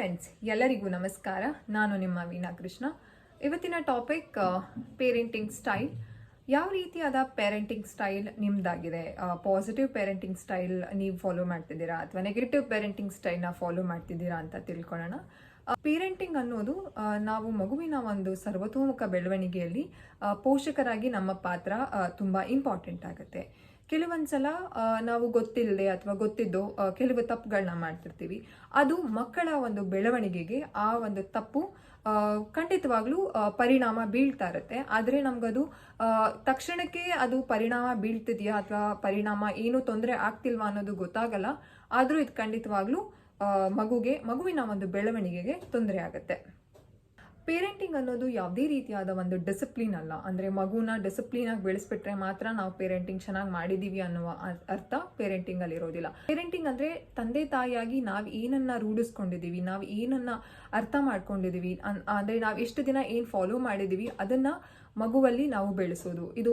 Friends, ಎಲ್ಲರಿಗೂ ನಮಸ್ಕಾರ. ನಾನು ನಿಮ್ಮ ವೀಣಾ ಕೃಷ್ಣ. ಇವತ್ತಿನ ಟಾಪಿಕ್ ಪೇರೆಂಟಿಂಗ್ ಸ್ಟೈಲ್. ಯಾವ ರೀತಿಯಾದ ಪೇರೆಂಟಿಂಗ್ ಸ್ಟೈಲ್ ನಿಮ್ದಾಗಿದೆ? ಪಾಸಿಟಿವ್ ಪೇರೆಂಟಿಂಗ್ ಸ್ಟೈಲ್ ನೀವು ಫಾಲೋ ಮಾಡ್ತಿದ್ದೀರಾ ಅಥವಾ ನೆಗೆಟಿವ್ ಪೇರೆಂಟಿಂಗ್ ಸ್ಟೈಲ್ನ ಫಾಲೋ ಮಾಡ್ತಿದ್ದೀರಾ ಅಂತ ತಿಳ್ಕೊಳ್ಳೋಣ. ಪೇರೆಂಟಿಂಗ್ ಅನ್ನೋದು ನಾವು ಮಗುವಿನ ಒಂದು ಸರ್ವತೋಮುಖ ಬೆಳವಣಿಗೆಯಲ್ಲಿ ಪೋಷಕರಾಗಿ ನಮ್ಮ ಪಾತ್ರ ತುಂಬ ಇಂಪಾರ್ಟೆಂಟ್ ಆಗುತ್ತೆ. ಕೆಲವೊಂದ್ಸಲ ನಾವು ಗೊತ್ತಿಲ್ಲದೆ ಅಥವಾ ಗೊತ್ತಿದ್ದೋ ಕೆಲವು ತಪ್ಪುಗಳನ್ನ ಮಾಡ್ತಿರ್ತೀವಿ. ಅದು ಮಕ್ಕಳ ಒಂದು ಬೆಳವಣಿಗೆಗೆ ಆ ಒಂದು ತಪ್ಪು ಖಂಡಿತವಾಗ್ಲೂ ಪರಿಣಾಮ ಬೀಳ್ತಾ ಇರುತ್ತೆ. ಆದರೆ ನಮ್ಗದು ತಕ್ಷಣಕ್ಕೆ ಅದು ಪರಿಣಾಮ ಬೀಳ್ತಿದೆಯಾ ಅಥವಾ ಪರಿಣಾಮ ಏನು ತೊಂದರೆ ಆಗ್ತಿಲ್ವಾ ಅನ್ನೋದು ಗೊತ್ತಾಗಲ್ಲ. ಆದರೂ ಇದು ಖಂಡಿತವಾಗ್ಲೂ ಮಗುವಿನ ಒಂದು ಬೆಳವಣಿಗೆಗೆ ತೊಂದರೆ ಆಗುತ್ತೆ. ಪೇರೆಂಟಿಂಗ್ ಅನ್ನೋದು ಯಾವುದೇ ರೀತಿಯಾದ ಒಂದು ಡಿಸಿಪ್ಲಿನ್ ಅಲ್ಲ. ಅಂದರೆ ಮಗುನ ಡಿಸಿಪ್ಲಿನ್ ಆಗಿ ಬೆಳೆಸ್ಬಿಟ್ರೆ ಮಾತ್ರ ನಾವು ಪೇರೆಂಟಿಂಗ್ ಚೆನ್ನಾಗಿ ಮಾಡಿದೀವಿ ಅನ್ನುವ ಅರ್ಥ ಪೇರೆಂಟಿಂಗ್ ಅಲ್ಲಿ ಇರೋದಿಲ್ಲ. ಪೇರೆಂಟಿಂಗ್ ಅಂದ್ರೆ ತಂದೆ ತಾಯಿಯಾಗಿ ನಾವು ಏನನ್ನ ರೂಢಿಸ್ಕೊಂಡಿದೀವಿ, ನಾವು ಏನನ್ನ ಅರ್ಥ ಮಾಡ್ಕೊಂಡಿದೀವಿ, ಅಂದ್ರೆ ನಾವು ಎಷ್ಟು ದಿನ ಏನು ಫಾಲೋ ಮಾಡಿದೀವಿ ಅದನ್ನ ಮಗುವಲ್ಲಿ ನಾವು ಬೆಳೆಸೋದು. ಇದು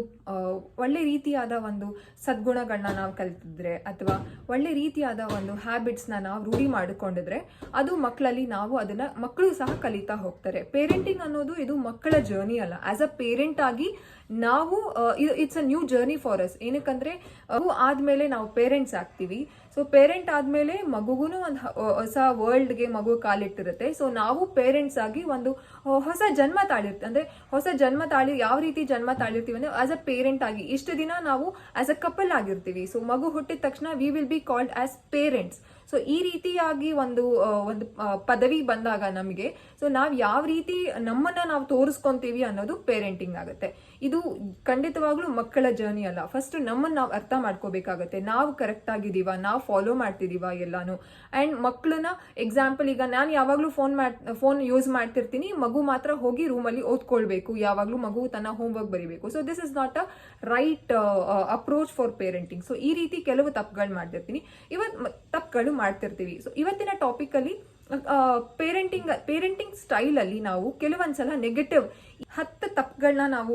ಒಳ್ಳೆ ರೀತಿಯಾದ ಒಂದು ಸದ್ಗುಣಗಳನ್ನ ನಾವು ಕಲಿತಿದ್ರೆ ಅಥವಾ ಒಳ್ಳೆ ರೀತಿಯಾದ ಒಂದು ಹ್ಯಾಬಿಟ್ಸ್ನ ನಾವು ರೂಢಿ ಮಾಡಿಕೊಂಡಿದ್ರೆ ಅದು ಮಕ್ಕಳಲ್ಲಿ ನಾವು ಅದನ್ನ ಮಕ್ಕಳು ಸಹ ಕಲಿತಾ ಹೋಗ್ತಾರೆ. ಪೇರೆಂಟಿಂಗ್ ಅನ್ನೋದು ಇದು ಮಕ್ಕಳ ಜರ್ನಿ ಅಲ್ಲ. ಆಸ್ ಅ ಪೇರೆಂಟ್ ಆಗಿ ನಾವು it's a new journey for us. ಏನಕ್ಕಂದ್ರೆ ಆದ್ಮೇಲೆ ನಾವು ಪೇರೆಂಟ್ಸ್ ಆಗ್ತೀವಿ. ಸೊ ಪೇರೆಂಟ್ ಆದ್ಮೇಲೆ ಮಗುಗೂ ಒಂದು ಹೊಸ ವರ್ಲ್ಡ್ಗೆ ಮಗು ಕಾಲಿಟ್ಟಿರುತ್ತೆ. ಸೊ ನಾವು ಪೇರೆಂಟ್ಸ್ ಆಗಿ ಒಂದು ಹೊಸ ಜನ್ಮ ತಾಳಿರ್ತೀವಿ. ಅಂದ್ರೆ ಹೊಸ ಜನ್ಮ ತಾಳಿ ಯಾವ ರೀತಿ ಜನ್ಮ ತಾಳಿರ್ತೀವಿ ಅಂದ್ರೆ ಆಸ್ ಅ ಪೇರೆಂಟ್ ಆಗಿ ಇಷ್ಟು ದಿನ ನಾವು ಆಸ್ ಅ ಕಪಲ್ ಆಗಿರ್ತೀವಿ. ಸೊ ಮಗು ಹುಟ್ಟಿದ ತಕ್ಷಣ we will be called as parents. So ಈ ರೀತಿಯಾಗಿ ಒಂದು ಪದವಿ ಬಂದಾಗ ನಮಗೆ ಸೊ ನಾವು ಯಾವ ರೀತಿ ನಮ್ಮನ್ನ ನಾವು ತೋರಿಸ್ಕೊಂತೀವಿ ಅನ್ನೋದು ಪೇರೆಂಟಿಂಗ್ ಆಗುತ್ತೆ. ಇದು ಖಂಡಿತವಾಗ್ಲೂ ಮಕ್ಕಳ ಜರ್ನಿ ಅಲ್ಲ. ಫಸ್ಟ್ ನಮ್ಮನ್ನ ನಾವು ಅರ್ಥ ಮಾಡ್ಕೋಬೇಕಾಗತ್ತೆ. ನಾವು ಕರೆಕ್ಟ್ ಆಗಿದೀವ, ನಾವು ಫಾಲೋ ಮಾಡ್ತಿದೀವ ಎಲ್ಲಾನು. ಅಂಡ್ ಮಕ್ಕಳನ್ನ ಎಕ್ಸಾಂಪಲ್, ಈಗ ನಾನು ಯಾವಾಗ್ಲೂ ಫೋನ್ ಯೂಸ್ ಮಾಡ್ತಿರ್ತೀನಿ, ಮಗು ಮಾತ್ರ ಹೋಗಿ ರೂಮಲ್ಲಿ ಓದ್ಕೊಳ್ಬೇಕು, ಯಾವಾಗ್ಲೂ ಮಗು ತನ್ನ ಹೋಮ್ ವರ್ಕ್ ಬರೀಬೇಕು. So this is not a right approach for parenting. So ಈ ರೀತಿ ಕೆಲವು ತಪ್ಪುಗಳು ಮಾಡ್ತಿರ್ತೀನಿ, ತಪ್ಪುಗಳು ಮಾಡ್ತಿರ್ತೀವಿ. ಸೊ ಇವತ್ತಿನ ಟಾಪಿಕ್ ಅಲ್ಲಿ ಪೇರೆಂಟಿಂಗ್ ಸ್ಟೈಲ್ ಅಲ್ಲಿ ನಾವು ಕೆಲವೊಂದ್ಸಲ ನೆಗೆಟಿವ್ 10 ತಪ್ಪುಗಳನ್ನ ನಾವು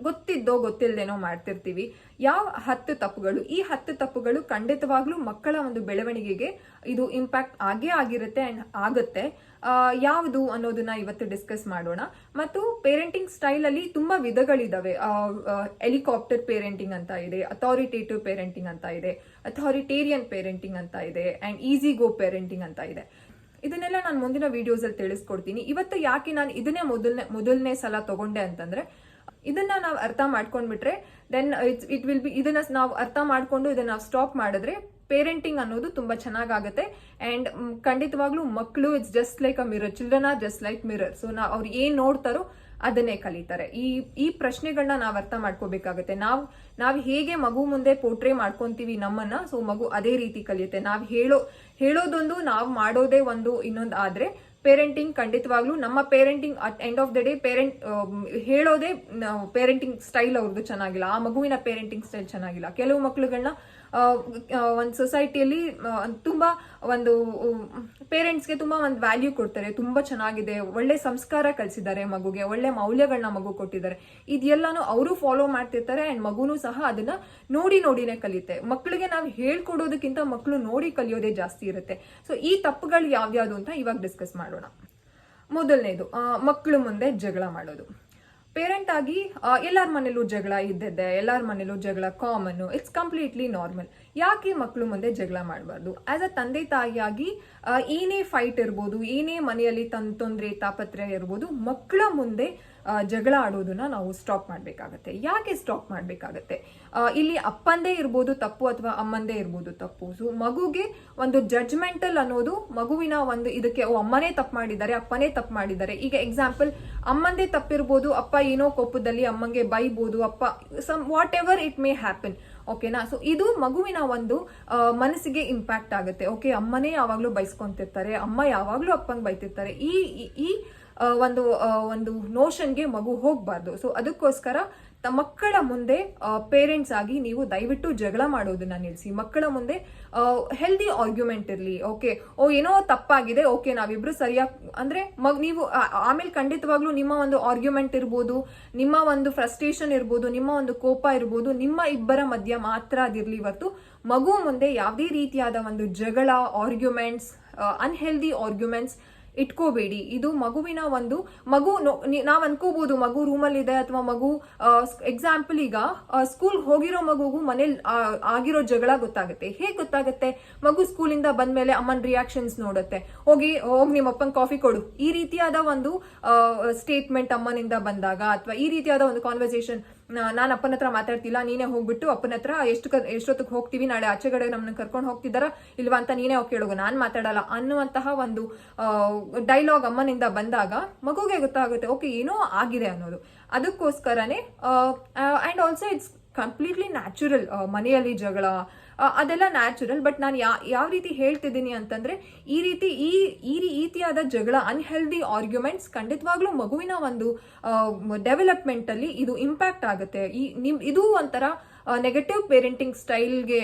ಗೊತ್ತಿದ್ದೋ ಗೊತ್ತಿಲ್ಲದೇನೋ ಮಾಡ್ತಿರ್ತೀವಿ. ಯಾವ 10 ತಪ್ಪುಗಳು? ಈ 10 ತಪ್ಪುಗಳು ಖಂಡಿತವಾಗ್ಲೂ ಮಕ್ಕಳ ಒಂದು ಬೆಳವಣಿಗೆಗೆ ಇದು ಇಂಪ್ಯಾಕ್ಟ್ ಆಗೇ ಆಗಿರುತ್ತೆ ಅಂಡ್ ಆಗುತ್ತೆ. ಯಾವುದು ಅನ್ನೋದನ್ನ ಇವತ್ತು ಡಿಸ್ಕಸ್ ಮಾಡೋಣ. ಮತ್ತು ಪೇರೆಂಟಿಂಗ್ ಸ್ಟೈಲ್ ಅಲ್ಲಿ ತುಂಬಾ ವಿಧಗಳಿದಾವೆ. ಹೆಲಿಕಾಪ್ಟರ್ ಪೇರೆಂಟಿಂಗ್ ಅಂತ ಇದೆ, ಅಥಾರಿಟೇಟಿವ್ ಪೇರೆಂಟಿಂಗ್ ಅಂತ ಇದೆ, ಅಥಾರಿಟೇರಿಯನ್ ಪೇರೆಂಟಿಂಗ್ ಅಂತ ಇದೆ, ಅಂಡ್ ಈಸಿ ಗೋ ಪೇರೆಂಟಿಂಗ್ ಅಂತ ಇದೆ. ಇದನ್ನೆಲ್ಲ ನಾನು ಮುಂದಿನ ವಿಡಿಯೋಸ್ ಅಲ್ಲಿ ತಿಳಿಸ್ಕೊಡ್ತೀನಿ. ಇವತ್ತು ಯಾಕೆ ನಾನು ಇದನ್ನೇ ಮೊದಲನೇ ಸಲ ತಗೊಂಡೆ ಅಂತಂದ್ರೆ, ಇದನ್ನ ನಾವು ಅರ್ಥ ಮಾಡ್ಕೊಂಡ್ಬಿಟ್ರೆ ದೆನ್ ಇಟ್ ವಿಲ್ ಬಿ, ಇದನ್ನ ನಾವು ಅರ್ಥ ಮಾಡ್ಕೊಂಡು ಇದನ್ನ ನಾವು ಸ್ಟಾಪ್ ಮಾಡಿದ್ರೆ ಪೇರೆಂಟಿಂಗ್ ಅನ್ನೋದು ತುಂಬಾ ಚೆನ್ನಾಗಾಗುತ್ತೆ. ಅಂಡ್ ಖಂಡಿತವಾಗ್ಲೂ ಮಕ್ಕಳು it's just like a mirror. Children are just like mirror. So ಅವ್ರು ಏನ್ ನೋಡ್ತಾರೋ ಅದನ್ನೇ ಕಲಿತಾರೆ. ಈ ಪ್ರಶ್ನೆಗಳನ್ನ ನಾವು ಅರ್ಥ ಮಾಡ್ಕೋಬೇಕಾಗತ್ತೆ. ನಾವು ಹೇಗೆ ಮಗು ಮುಂದೆ ಪೋರ್ಟ್ರೇ ಮಾಡ್ಕೊಂತೀವಿ ನಮ್ಮನ್ನ, ಸೊ ಮಗು ಅದೇ ರೀತಿ ಕಲಿಯುತ್ತೆ. ನಾವು ಹೇಳೋದೊಂದು, ನಾವು ಮಾಡೋದೇ ಒಂದು ಇನ್ನೊಂದು. ಆದ್ರೆ ಪೇರೆಂಟಿಂಗ್ ಖಂಡಿತವಾಗ್ಲೂ ನಮ್ಮ parenting at end of the day ಹೇಳೋದೇ ಪೇರೆಂಟಿಂಗ್ ಸ್ಟೈಲ್ ಅವ್ರದ್ದು ಚೆನ್ನಾಗಿಲ್ಲ, ಆ ಮಗುವಿನ ಪೇರೆಂಟಿಂಗ್ ಸ್ಟೈಲ್ ಚೆನ್ನಾಗಿಲ್ಲ. ಕೆಲವು ಮಕ್ಳುಗಳನ್ನ ಒಂದು ಸೊಸೈಟಿಯಲ್ಲಿ ತುಂಬಾ ಒಂದು ಪೇರೆಂಟ್ಸ್ಗೆ ತುಂಬಾ ಒಂದು ವ್ಯಾಲ್ಯೂ ಕೊಡ್ತಾರೆ, ತುಂಬಾ ಚೆನ್ನಾಗಿದೆ, ಒಳ್ಳೆ ಸಂಸ್ಕಾರ ಕಲಿಸಿದ್ದಾರೆ ಮಗುಗೆ, ಒಳ್ಳೆ ಮೌಲ್ಯಗಳನ್ನ ಮಗು ಕೊಟ್ಟಿದ್ದಾರೆ. ಇದೆಲ್ಲಾನು ಅವರು ಫಾಲೋ ಮಾಡ್ತಿರ್ತಾರೆ ಅಂಡ್ ಮಗುನು ಸಹ ಅದನ್ನ ನೋಡಿನೇ ಕಲಿಯುತ್ತೆ. ಮಕ್ಕಳಿಗೆ ನಾವು ಹೇಳ್ಕೊಡೋದಕ್ಕಿಂತ ಮಕ್ಕಳು ನೋಡಿ ಕಲಿಯೋದೇ ಜಾಸ್ತಿ ಇರುತ್ತೆ. ಸೊ ಈ ತಪ್ಪುಗಳು ಯಾವ್ಯಾವ್ದು ಅಂತ ಇವಾಗ ಡಿಸ್ಕಸ್ ಮಾಡೋಣ. ಮೊದಲನೇದು, ಮಕ್ಕಳು ಮುಂದೆ ಜಗಳ ಮಾಡೋದು. ಪೇರೆಂಟ್ ಆಗಿ ಎಲ್ಲರ ಮನೇಲೂ ಜಗಳ ಇದ್ದಿದ್ದೆ, ಎಲ್ಲರ ಮನೇಲೂ ಜಗಳ ಕಾಮನ್, ಇಟ್ಸ್ ಕಂಪ್ಲೀಟ್ಲಿ ನಾರ್ಮಲ್. ಯಾಕೆ ಮಕ್ಕಳು ಮುಂದೆ ಜಗಳ ಮಾಡಬಾರ್ದು? ಆಸ್ ಅ ತಂದೆ ತಾಯಿಯಾಗಿ ಏನೇ ಫೈಟ್ ಇರ್ಬೋದು, ಏನೇ ಮನೆಯಲ್ಲಿ ತೊಂದರೆ ತಾಪತ್ರಯ ಇರ್ಬೋದು, ಮಕ್ಕಳ ಮುಂದೆ ಜಗಳ ಆಡೋದನ್ನ ನಾವು ಸ್ಟಾಪ್ ಮಾಡ್ಬೇಕಾಗತ್ತೆ. ಯಾಕೆ ಸ್ಟಾಪ್ ಮಾಡ್ಬೇಕಾಗತ್ತೆ? ಇಲ್ಲಿ ಅಪ್ಪಂದೇ ಇರ್ಬೋದು ತಪ್ಪು ಅಥವಾ ಅಮ್ಮಂದೇ ಇರ್ಬೋದು ತಪ್ಪು. ಸೊ ಮಗುಗೆ ಒಂದು ಜಡ್ಜ್ಮೆಂಟಲ್ ಅನ್ನೋದು ಮಗುವಿನ ಒಂದು ಇದಕ್ಕೆ ಅಮ್ಮನೇ ತಪ್ಪು ಮಾಡಿದ್ದಾರೆ, ಅಪ್ಪನೇ ತಪ್ಪು ಮಾಡಿದ್ದಾರೆ. ಈಗ ಎಕ್ಸಾಂಪಲ್, ಅಮ್ಮಂದೇ ತಪ್ಪಿರ್ಬೋದು, ಅಪ್ಪ ಏನೋ ಕೋಪದಲ್ಲಿ ಅಮ್ಮಂಗೆ ಬೈಬೋದು, ಅಪ್ಪ what ever it may happen. ಓಕೆನಾ? ಸೊ ಇದು ಮಗುವಿನ ಒಂದು ಮನಸ್ಸಿಗೆ ಇಂಪ್ಯಾಕ್ಟ್ ಆಗುತ್ತೆ. ಓಕೆ, ಅಮ್ಮನೇ ಯಾವಾಗ್ಲೂ ಬೈಸ್ಕೊಂತಿರ್ತಾರೆ, ಅಮ್ಮ ಯಾವಾಗ್ಲೂ ಅಪ್ಪಂಗೆ ಬೈತಿರ್ತಾರೆ. ಈ ಒಂದು ನೋಷನ್ಗೆ ಮಗು ಹೋಗ್ಬಾರ್ದು. ಸೊ ಅದಕ್ಕೋಸ್ಕರ ಮಕ್ಕಳ ಮುಂದೆ ಪೇರೆಂಟ್ಸ್ ಆಗಿ ನೀವು ದಯವಿಟ್ಟು ಜಗಳ ಮಾಡೋದನ್ನ ನಿಲ್ಲಿಸಿ. ಮಕ್ಕಳ ಮುಂದೆ ಹೆಲ್ದಿ ಆರ್ಗ್ಯುಮೆಂಟ್ ಇರಲಿ. ಓಕೆ, ಏನೋ ತಪ್ಪಾಗಿದೆ, ಓಕೆ ನಾವಿಬ್ರು ಸರಿಯಾಗಿ ಅಂದ್ರೆ ನೀವು ಆಮೇಲೆ ಖಂಡಿತವಾಗ್ಲೂ ನಿಮ್ಮ ಒಂದು ಆರ್ಗ್ಯುಮೆಂಟ್ ಇರ್ಬೋದು, ನಿಮ್ಮ ಒಂದು ಫ್ರಸ್ಟ್ರೇಷನ್ ಇರ್ಬೋದು, ನಿಮ್ಮ ಒಂದು ಕೋಪ ಇರ್ಬೋದು, ನಿಮ್ಮ ಇಬ್ಬರ ಮಧ್ಯ ಮಾತ್ರ ಅದಿರ್ಲಿ ಹೊರತು ಮಗು ಮುಂದೆ ಯಾವುದೇ ರೀತಿಯಾದ ಒಂದು ಜಗಳ, ಆರ್ಗ್ಯುಮೆಂಟ್ಸ್, ಅನ್ಹೆಲ್ದಿ ಆರ್ಗ್ಯುಮೆಂಟ್ಸ್ ಇಟ್ಕೋಬೇಡಿ. ಇದು ಮಗುವಿನ ಒಂದು ನಾವ್ ಅನ್ಕೋಬಹುದು ಮಗು ರೂಮಲ್ಲಿ ಇದೆ ಅಥವಾ ಮಗು ಎಕ್ಸಾಂಪಲ್ ಈಗ ಸ್ಕೂಲ್ ಹೋಗಿರೋ ಮಗುಗೂ ಮನೇಲಿ ಆಗಿರೋ ಜಗಳ ಗೊತ್ತಾಗುತ್ತೆ. ಹೇಗ್ ಗೊತ್ತಾಗುತ್ತೆ? ಮಗು ಸ್ಕೂಲಿಂದ ಬಂದ್ಮೇಲೆ ಅಮ್ಮನ್ ರಿಯಾಕ್ಷನ್ಸ್ ನೋಡುತ್ತೆ. ಹೋಗಿ ನಿಮ್ಮಪ್ಪನ್ ಕಾಫಿ ಕೊಡು, ಈ ರೀತಿಯಾದ ಒಂದು ಸ್ಟೇಟ್ಮೆಂಟ್ ಅಮ್ಮನಿಂದ ಬಂದಾಗ, ಅಥವಾ ಈ ರೀತಿಯಾದ ಒಂದು ಕಾನ್ವರ್ಸೇಷನ್, ನಾನು ಅಪ್ಪನ ಹತ್ರ ಮಾತಾಡ್ತಿಲ್ಲ, ನೀನೇ ಹೋಗ್ಬಿಟ್ಟು ಅಪ್ಪನ ಹತ್ರ ಎಷ್ಟೊತ್ತಿಗೆ ಹೋಗ್ತೀವಿ, ನಾಳೆ ಆಚೆಗಡೆ ನಮ್ಮನ್ನ ಕರ್ಕೊಂಡು ಹೋಗ್ತಿದಾರ ಇಲ್ವಾ ಅಂತ ನೀನೇ ಹೋಗಿ ಕೇಳೋಗು, ನಾನ್ ಮಾತಾಡಲ್ಲ ಅನ್ನುವಂತಹ ಒಂದು ಡೈಲಾಗ್ ಅಮ್ಮನಿಂದ ಬಂದಾಗ ಮಗುಗೆ ಗೊತ್ತಾಗುತ್ತೆ ಓಕೆ ಏನೋ ಆಗಿದೆ ಅನ್ನೋದು. ಅದಕ್ಕೋಸ್ಕರನೇ and also it's completely natural ಮನೆಯಲ್ಲಿ ಜಗಳ, ಅದೆಲ್ಲ ನ್ಯಾಚುರಲ್. ಬಟ್ ನಾನು ಯಾವ ರೀತಿ ಹೇಳ್ತಿದ್ದೀನಿ ಅಂತಂದ್ರೆ ಈ ರೀತಿಯಾದ ಜಗಳ, ಅನ್ಹೆಲ್ದಿ ಆರ್ಗ್ಯುಮೆಂಟ್ಸ್ ಖಂಡಿತವಾಗ್ಲೂ ಮಗುವಿನ ಒಂದು ಡೆವಲಪ್ಮೆಂಟ್ ಅಲ್ಲಿ ಇದು ಇಂಪ್ಯಾಕ್ಟ್ ಆಗುತ್ತೆ. ಇದು ಒಂಥರ ನೆಗೆಟಿವ್ ಪೇರೆಂಟಿಂಗ್ ಸ್ಟೈಲ್ಗೆ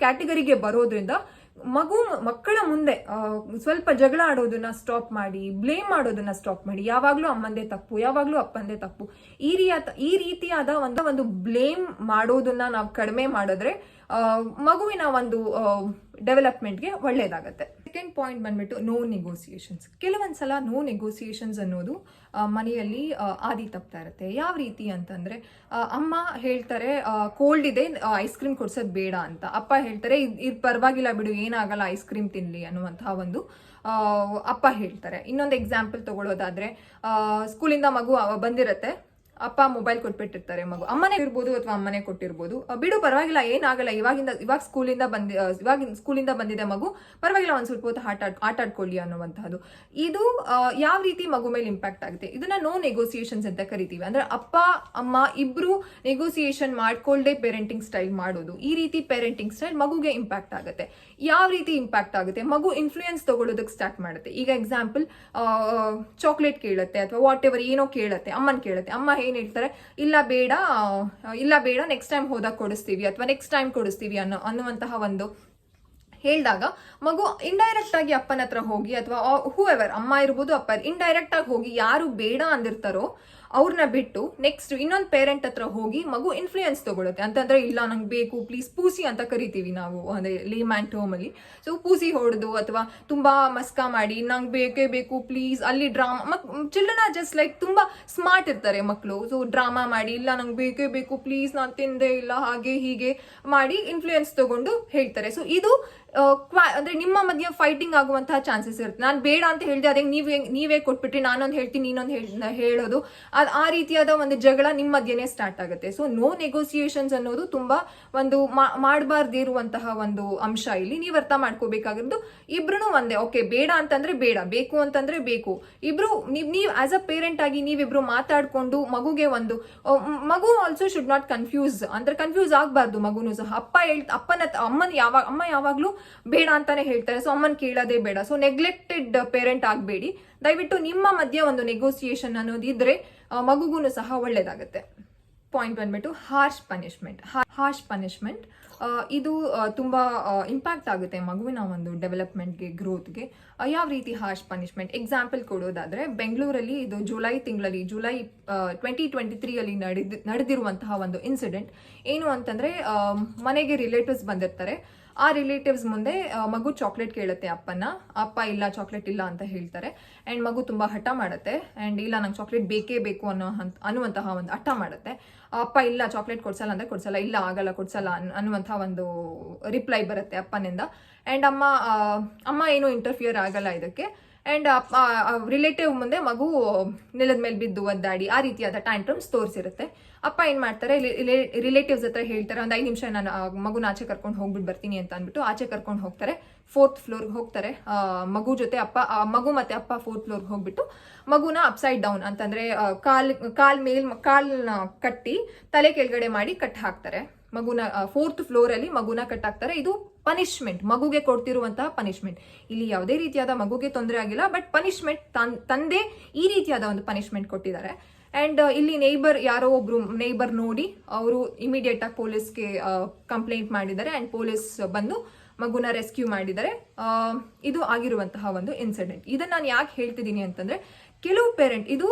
ಕ್ಯಾಟಗರಿಗೆ ಬರೋದ್ರಿಂದ ಮಕ್ಕಳ ಮುಂದೆ ಸ್ವಲ್ಪ ಜಗಳ ಆಡೋದನ್ನ ಸ್ಟಾಪ್ ಮಾಡಿ, ಬ್ಲೇಮ್ ಮಾಡೋದನ್ನ ಸ್ಟಾಪ್ ಮಾಡಿ. ಯಾವಾಗ್ಲೂ ಅಮ್ಮಂದೇ ತಪ್ಪು, ಯಾವಾಗ್ಲೂ ಅಪ್ಪಂದೇ ತಪ್ಪು, ಈ ರೀತಿಯಾದ ಒಂದು ಬ್ಲೇಮ್ ಮಾಡೋದನ್ನ ನಾವು ಕಡಿಮೆ ಮಾಡಿದ್ರೆ ಮಗುವಿನ ಒಂದು ಡೆವಲಪ್ಮೆಂಟ್ಗೆ ಒಳ್ಳೇದಾಗತ್ತೆ. ಸೆಕೆಂಡ್ ಪಾಯಿಂಟ್ ಬಂದ್ಬಿಟ್ಟು ನೋ ನೆಗೋಸಿಯೇಷನ್ಸ್. ಕೆಲವೊಂದ್ಸಲ ನೋ ನೆಗೋಸಿಯೇಷನ್ಸ್ ಅನ್ನೋದು ಮನೆಯಲ್ಲಿ ಆದಿ ತಪ್ತಾ ಇರುತ್ತೆ. ಯಾವ ರೀತಿ ಅಂತಂದ್ರೆ ಅಮ್ಮ ಹೇಳ್ತಾರೆ ಕೋಲ್ಡ್ ಇದೆ, ಐಸ್ ಕ್ರೀಮ್ ಕೊಡ್ಸೋದ್ ಬೇಡ ಅಂತ. ಅಪ್ಪ ಹೇಳ್ತಾರೆ ಇದು ಪರವಾಗಿಲ್ಲ ಬಿಡು, ಏನಾಗಲ್ಲ, ಐಸ್ ಕ್ರೀಮ್ ತಿನ್ಲಿ ಅನ್ನುವಂತಹ ಒಂದು ಅಪ್ಪ ಹೇಳ್ತಾರೆ. ಇನ್ನೊಂದು ಎಕ್ಸಾಂಪಲ್ ತಗೊಳ್ಳೋದಾದ್ರೆ ಸ್ಕೂಲಿಂದ ಮಗು ಬಂದಿರತ್ತೆ, ಅಪ್ಪ ಮೊಬೈಲ್ ಕೊಟ್ಬಿಟ್ಟಿರ್ತಾರೆ. ಅಮ್ಮನೇ ಇರ್ಬೋದು ಅಥವಾ ಅಮ್ಮನೇ ಕೊಟ್ಟಿರ್ಬೋದು, ಬಿಡು ಪರವಾಗಿಲ್ಲ, ಏನಾಗಲ್ಲ, ಇವಾಗ ಸ್ಕೂಲಿಂದ ಬಂದಿದೆ ಮಗು, ಪರವಾಗಿಲ್ಲ, ಒಂದ್ ಸ್ವಲ್ಪ ಹೊತ್ತು ಆಟ ಆಡ್ಕೊಳ್ಳಿ ಅನ್ನುವಂತಹದ್ದು. ಇದು ಯಾವ ರೀತಿ ಮಗು ಮೇಲೆ ಇಂಪ್ಯಾಕ್ಟ್ ಆಗುತ್ತೆ? ಇದನ್ನ ನೋ ನೆಗೋಸಿಯೇಷನ್ಸ್ ಅಂತ ಕರಿತೀವಿ. ಅಂದ್ರೆ ಅಪ್ಪ ಅಮ್ಮ ಇಬ್ರು ನೆಗೋಸಿಯೇಷನ್ ಮಾಡ್ಕೊಳ್ದೆ ಪೇರೆಂಟಿಂಗ್ ಸ್ಟೈಲ್ ಮಾಡೋದು, ಈ ರೀತಿ ಪೇರೆಂಟಿಂಗ್ ಸ್ಟೈಲ್ ಮಗುಗೆ ಇಂಪ್ಯಾಕ್ಟ್ ಆಗುತ್ತೆ. ಯಾವ ರೀತಿ ಇಂಪ್ಯಾಕ್ಟ್ ಆಗುತ್ತೆ? ಮಗು ಇನ್ಫ್ಲೂಯೆನ್ಸ್ ತಗೊಳ್ಳೋದಕ್ಕೆ ಸ್ಟಾರ್ಟ್ ಮಾಡುತ್ತೆ. ಈಗ ಎಕ್ಸಾಂಪಲ್ ಚಾಕ್ಲೇಟ್ ಕೇಳುತ್ತೆ ಅಥವಾ ವಾಟ್ ಎವರ್ ಏನೋ ಕೇಳುತ್ತೆ, ಅಮ್ಮನ್ ಕೇಳುತ್ತೆ. ಅಮ್ಮ ಏನ್ ಹೇಳ್ತಾರೆ, ಇಲ್ಲ ಬೇಡ ನೆಕ್ಸ್ಟ್ ಟೈಮ್ ಹೋದಾಗ ಕೊಡಿಸ್ತೀವಿ ಅಥವಾ ನೆಕ್ಸ್ಟ್ ಟೈಮ್ ಕೊಡಿಸ್ತೀವಿ ಅನ್ನುವಂತಹ ಒಂದು ಹೇಳಿದಾಗ ಮಗು ಇಂಡೈರೆಕ್ಟ್ ಆಗಿ ಅಪ್ಪನ ಹತ್ರ ಹೋಗಿ, ಅಥವಾ ಹೂ ಎವರ್ ಅಮ್ಮ ಇರ್ಬೋದು ಅಪ್ಪ, ಇಂಡೈರೆಕ್ಟ್ ಆಗಿ ಹೋಗಿ ಯಾರು ಬೇಡ ಅಂದಿರ್ತಾರೋ ಅವ್ರನ್ನ ಬಿಟ್ಟು ನೆಕ್ಸ್ಟ್ ಇನ್ನೊಂದು ಪೇರೆಂಟ್ ಹತ್ರ ಹೋಗಿ ಮಗು ಇನ್ಫ್ಲೂಯೆನ್ಸ್ ತಗೊಳುತ್ತೆ. ಅಂತಂದ್ರೆ ಇಲ್ಲ ನಂಗೆ ಬೇಕು ಪ್ಲೀಸ್, ಪೂಸಿ ಅಂತ ಕರಿತೀವಿ ನಾವು ಅಂದ್ರೆ ಲೇಮ್ಯಾನ್ ಟರ್ಮ್ ಅಲ್ಲಿ. ಸೊ ಪೂಸಿ ಹೊಡೆದು ಅಥವಾ ತುಂಬಾ ಮಸ್ಕಾ ಮಾಡಿ ನಂಗೆ ಬೇಕೇ ಬೇಕು ಪ್ಲೀಸ್, ಅಲ್ಲಿ drama, children are just like ತುಂಬಾ ಸ್ಮಾರ್ಟ್ ಇರ್ತಾರೆ ಮಕ್ಕಳು. ಸೊ ಡ್ರಾಮಾ ಮಾಡಿ ಇಲ್ಲ ನಂಗೆ ಬೇಕೇ ಬೇಕು ಪ್ಲೀಸ್, ನಾನು ತಿಂದೆ ಇಲ್ಲ, ಹಾಗೆ ಹೀಗೆ ಮಾಡಿ ಇನ್ಫ್ಲೂಯೆನ್ಸ್ ತಗೊಂಡು ಹೇಳ್ತಾರೆ. ಸೊ ಇದು ಅಂದ್ರೆ ನಿಮ್ಮ ಮಧ್ಯೆ ಫೈಟಿಂಗ್ ಆಗುವಂತಹ ಚಾನ್ಸಸ್ ಇರುತ್ತೆ. ನಾನು ಬೇಡ ಅಂತ ಹೇಳಿದೆ, ಅದೇ ನೀವೇ ಕೊಟ್ಬಿಟ್ರಿ, ನಾನೊಂದು ಹೇಳ್ತೀನಿ ನೀನೊಂದು ಹೇಳೋದು, ಆ ರೀತಿಯಾದ ಒಂದು ಜಗಳ ನಿಮ್ಮ ಮಧ್ಯೆನೇ ಸ್ಟಾರ್ಟ್ ಆಗುತ್ತೆ. ಸೊ ನೋ ನೆಗೋಸಿಯೇಷನ್ಸ್ ಅನ್ನೋದು ತುಂಬಾ ಒಂದು ಮಾಡಬಾರ್ದಿರುವಂತಹ ಒಂದು ಅಂಶ. ಇಲ್ಲಿ ನೀವು ಅರ್ಥ ಮಾಡ್ಕೋಬೇಕಾಗಿರೋದು ಇಬ್ರು ಒಂದೇ. ಓಕೆ ಬೇಡ ಅಂತಂದ್ರೆ ಬೇಡ, ಬೇಕು ಅಂತಂದ್ರೆ ಬೇಕು. ಇಬ್ರು ನೀವು ಆಸ್ ಅ ಪೇರೆಂಟ್ ಆಗಿ ನೀವಿಬ್ರು ಮಾತಾಡ್ಕೊಂಡು ಮಗುಗೆ ಒಂದು ಮಗು ಆಲ್ಸೋ ಶುಡ್ ನಾಟ್ ಕನ್ಫ್ಯೂಸ್, ಅಂದ್ರೆ ಕನ್ಫ್ಯೂಸ್ ಆಗ್ಬಾರ್ದು ಮಗುನು ಸಹ. ಅಮ್ಮ ಯಾವಾಗ್ಲೂ ಬೇಡ ಅಂತಾನೆ ಹೇಳ್ತಾರೆ, ಸೊ ಅಮ್ಮನ್ ಕೇಳೋದೇ ಬೇಡ. ಸೊ ನೆಗ್ಲೆಕ್ಟೆಡ್ ಪೇರೆಂಟ್ ಆಗ್ಬೇಡಿ ದಯವಿಟ್ಟು. ನಿಮ್ಮ ಮಧ್ಯೆ ಒಂದು ನೆಗೋಸಿಯೇಷನ್ ಅನ್ನೋದು ಇದ್ರೆ ಮಗುಗೂ ಸಹ ಒಳ್ಳೇದಾಗುತ್ತೆ. ಪಾಯಿಂಟ್ ಬಂದ್ಬಿಟ್ಟು ಹಾರ್ಶ್ ಪನಿಷ್ಮೆಂಟ್. ಇದು ತುಂಬಾ ಇಂಪ್ಯಾಕ್ಟ್ ಆಗುತ್ತೆ ಮಗುವಿನ ಒಂದು ಡೆವಲಪ್ಮೆಂಟ್ಗೆ, ಗ್ರೋತ್ಗೆ. ಯಾವ ರೀತಿ ಹಾರ್ಶ್ ಪನಿಷ್ಮೆಂಟ್? ಎಕ್ಸಾಂಪಲ್ ಕೊಡೋದಾದ್ರೆ ಬೆಂಗಳೂರಲ್ಲಿ ಇದು ಜುಲೈ 2023 ಅಲ್ಲಿ ನಡೆದಿರುವಂತಹ ಒಂದು ಇನ್ಸಿಡೆಂಟ್. ಏನು ಅಂತಂದ್ರೆ ಮನೆಗೆ ರಿಲೇಟಿವ್ಸ್ ಬಂದಿರ್ತಾರೆ. ಆ ರಿಲೇಟಿವ್ಸ್ ಮುಂದೆ ಮಗು ಚಾಕ್ಲೇಟ್ ಕೇಳುತ್ತೆ ಅಪ್ಪ ಇಲ್ಲ ಚಾಕ್ಲೇಟ್ ಇಲ್ಲ ಅಂತ ಹೇಳ್ತಾರೆ. ಅಂಡ್ ಮಗು ತುಂಬಾ ಹಠ ಮಾಡುತ್ತೆ, ಅಂಡ್ ಇಲ್ಲ ನಂಗೆ ಚಾಕ್ಲೇಟ್ ಬೇಕೇ ಬೇಕು ಅನ್ನುವಂತಹ ಒಂದು ಹಠ ಮಾಡುತ್ತೆ. ಅಪ್ಪ ಇಲ್ಲ ಚಾಕ್ಲೇಟ್ ಕೊಡ್ಸಲ್ಲ ಅಂದ್ರೆ ಕೊಡ್ಸಲ್ಲ, ಇಲ್ಲ ಆಗಲ್ಲ ಕೊಡ್ಸಲ್ಲ ಅನ್ನುವಂತಹ ಒಂದು ರಿಪ್ಲೈ ಬರುತ್ತೆ ಅಪ್ಪನಿಂದ. ಅಂಡ್ ಅಮ್ಮ ಏನು ಇಂಟರ್ಫಿಯರ್ ಆಗಲ್ಲ ಇದಕ್ಕೆ. ಅಂಡ್ ರಿಲೇಟಿವ್ ಮುಂದೆ ಮಗು ನೆಲದ ಮೇಲೆ ಬಿದ್ದು ಒದ್ದಾಡಿ ಆ ರೀತಿಯಾದ ಟ್ಯಾಂಟ್ರಮ್ಸ್ ತೋರಿಸಿರುತ್ತೆ. ಅಪ್ಪ ಏನ್ ಮಾಡ್ತಾರೆ, ರಿಲೇಟಿವ್ಸ್ ಹತ್ರ ಹೇಳ್ತಾರೆ, ಒಂದು 5 ನಿಮಿಷ ನಾನು ಮಗುನ ಆಚೆ ಕರ್ಕೊಂಡು ಹೋಗ್ಬಿಟ್ಟು ಬರ್ತೀನಿ ಅಂತ ಅಂದ್ಬಿಟ್ಟು ಆಚೆ ಕರ್ಕೊಂಡು ಹೋಗ್ತಾರೆ. 4th ಫ್ಲೋರ್ಗೆ ಹೋಗ್ತಾರೆ. ಮಗು ಜೊತೆ ಮಗು ಮತ್ತೆ ಅಪ್ಪ 4th ಫ್ಲೋರ್ಗೆ ಹೋಗ್ಬಿಟ್ಟು ಮಗುನ ಅಪ್ಸೈಡ್ ಡೌನ್ ಅಂತಂದ್ರೆ ಕಾಲ್ನ ಕಟ್ಟಿ ತಲೆ ಕೆಳಗಡೆ ಮಾಡಿ ಕಟ್ ಹಾಕ್ತಾರೆ. ಮಗುನ 4th ಫ್ಲೋರ್ ಅಲ್ಲಿ ಮಗುನ ಕಟ್ ಹಾಕ್ತಾರೆ. ಇದು ಪನಿಷ್ಮೆಂಟ್, ಮಗುಗೆ ಕೊಡ್ತಿರುವಂತಹ ಪನಿಷ್ಮೆಂಟ್. ಇಲ್ಲಿ ಯಾವುದೇ ರೀತಿಯಾದ ಮಗುಗೆ ತೊಂದರೆ ಆಗಿಲ್ಲ, ಬಟ್ ಪನಿಷ್ಮೆಂಟ್ ತಂದೆ ಈ ರೀತಿಯಾದ ಒಂದು ಪನಿಷ್ಮೆಂಟ್ ಕೊಟ್ಟಿದ್ದಾರೆ. ಅಂಡ್ ಇಲ್ಲಿ ಯಾರೋ ಒಬ್ರು ನೇಬರ್ ನೋಡಿ ಅವರು ಇಮಿಡಿಯೇಟ್ ಆಗಿ ಪೊಲೀಸ್ಗೆ ಕಂಪ್ಲೇಂಟ್ ಮಾಡಿದ್ದಾರೆ. ಅಂಡ್ ಪೊಲೀಸ್ ಬಂದು ಮಗುನ ರೆಸ್ಕ್ಯೂ ಮಾಡಿದ್ದಾರೆ. ಇದು ಆಗಿರುವಂತಹ ಒಂದು ಇನ್ಸಿಡೆಂಟ್. ಇದನ್ನ ನಾನು ಯಾಕೆ ಹೇಳ್ತಿದ್ದೀನಿ ಅಂತಂದ್ರೆ, ಕೆಲವು ಪೇರೆಂಟ್, ಇದು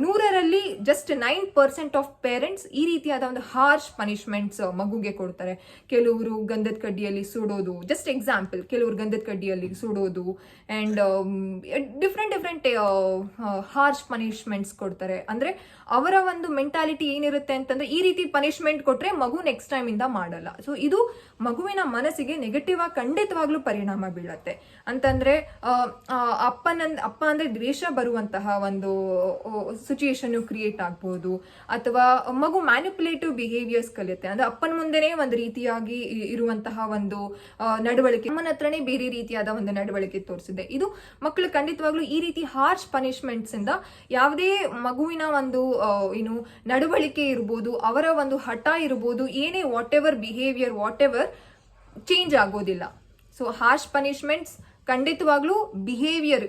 100ರಲ್ಲಿ ಜಸ್ಟ್ 9% ಆಫ್ ಪೇರೆಂಟ್ಸ್ ಈ ರೀತಿಯಾದ ಒಂದು ಹಾರ್ಶ್ ಪನಿಷ್ಮೆಂಟ್ಸ್ ಮಗುಗೆ ಕೊಡ್ತಾರೆ. ಕೆಲವರು ಗಂಧದ ಕಡ್ಡಿಯಲ್ಲಿ ಸುಡೋದು, ಜಸ್ಟ್ ಎಕ್ಸಾಂಪಲ್, ಕೆಲವರು ಗಂಧದ ಕಡ್ಡಿಯಲ್ಲಿ ಸುಡೋದು ಅಂಡ್ ಡಿಫ್ರೆಂಟ್ ಹಾರ್ಶ್ ಪನಿಷ್ಮೆಂಟ್ಸ್ ಕೊಡ್ತಾರೆ. ಅಂದ್ರೆ ಅವರ ಒಂದು ಮೆಂಟಾಲಿಟಿ ಏನಿರುತ್ತೆ ಅಂತಂದ್ರೆ, ಈ ರೀತಿ ಪನಿಷ್ಮೆಂಟ್ ಕೊಟ್ರೆ ಮಗು ನೆಕ್ಸ್ಟ್ ಟೈಮ್ ಇಂದ ಮಾಡಲ್ಲ. ಸೊ ಇದು ಮಗುವಿನ ಮನಸ್ಸಿಗೆ ನೆಗೆಟಿವ್ ಆಗಿ ಖಂಡಿತವಾಗ್ಲೂ ಪರಿಣಾಮ ಬೀಳತ್ತೆ. ಅಂತಂದ್ರೆ ಅಪ್ಪ ಅಂದ್ರೆ ದ್ವೇಷ ಬರುವಂತಹ ಒಂದು ಸಿಚುಯೇಷನ್ ಕ್ರಿಯೇಟ್ ಆಗ್ಬಹುದು, ಅಥವಾ ಮಗು ಮ್ಯಾನಿಪುಲೇಟಿವ್ ಬಿಹೇವಿಯರ್ಸ್ ಕಲಿಯುತ್ತೆ. ಅಂದ್ರೆ ಅಪ್ಪನ ಮುಂದೆನೇ ಒಂದು ರೀತಿಯಾಗಿ ಇರುವಂತಹ ಒಂದು ನಡವಳಿಕೆ, ಅಮ್ಮನ ಹತ್ರನೇ ಬೇರೆ ರೀತಿಯಾದ ಒಂದು ನಡವಳಿಕೆ ತೋರಿಸಿದೆ. ಇದು ಮಕ್ಕಳು ಖಂಡಿತವಾಗ್ಲೂ ಈ ರೀತಿ ಹಾರ್ಶ್ ಪನಿಷ್ಮೆಂಟ್ಸ್ ಇಂದ ಯಾವುದೇ ಮಗುವಿನ ಒಂದು ನಡವಳಿಕೆ ಇರ್ಬೋದು, ಅವರ ಒಂದು ಹಠ ಇರ್ಬೋದು, ಏನೇ ವಾಟ್ ಎವರ್ ಬಿಹೇವಿಯರ್ ಚೇಂಜ್ ಆಗೋದಿಲ್ಲ. ಸೊ ಹಾರ್ಶ್ ಪನಿಷ್ಮೆಂಟ್ಸ್ ಖಂಡಿತವಾಗ್ಲೂ ಬಿಹೇವಿಯರ್,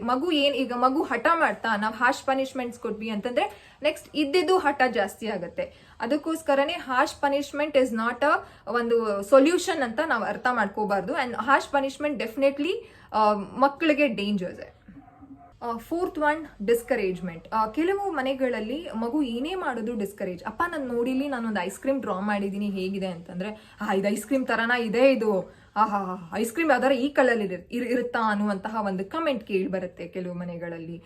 ಈಗ ಮಗು ಹಠ ಮಾಡ್ತಾ ನಾವು ಹಾರ್ಶ್ ಪನಿಷ್ಮೆಂಟ್ಸ್ ಕೊಟ್ವಿ ಅಂತಂದ್ರೆ ನೆಕ್ಸ್ಟ್ ಇದ್ದಿದ್ದು ಹಠ ಜಾಸ್ತಿ ಆಗುತ್ತೆ. ಅದಕ್ಕೋಸ್ಕರನೇ ಹಾರ್ಶ್ ಪನಿಷ್ಮೆಂಟ್ ಇಸ್ ನಾಟ್ ಒಂದು ಸೊಲ್ಯೂಷನ್ ಅಂತ ನಾವು ಅರ್ಥ ಮಾಡ್ಕೋಬಾರ್ದು. ಅಂಡ್ ಹಾರ್ಶ್ ಪನಿಷ್ಮೆಂಟ್ ಡೆಫಿನೆಟ್ಲಿ ಮಕ್ಕಳಿಗೆ ಡೇಂಜರ್ಸ್. Fourth one, discouragement. ಕೆಲವು ಮನೆಗಳಲ್ಲಿ ಮಗು ಏನೇ ಮಾಡೋದು ಡಿಸ್ಕರೇಜ್. ಅಪ್ಪ ನಾನು ನೋಡಿಲಿ, ನಾನೊಂದು ಐಸ್ ಕ್ರೀಮ್ ಡ್ರಾ ಮಾಡಿದ್ದೀನಿ, ಹೇಗಿದೆ ಅಂತಂದ್ರೆ, ಇದು ಐಸ್ ಕ್ರೀಮ್ ತರನಾ ಇದೆ, ಇದು ಐಸ್ ಕ್ರೀಮ್ ಯಾವ್ದಾರ ಈ ಕಲರ್ ಇರುತ್ತಾ ಅನ್ನುವಂತಹ ಒಂದು ಕಮೆಂಟ್ ಕೇಳಿ ಬರುತ್ತೆ ಕೆಲವು ಮನೆಗಳಲ್ಲಿ.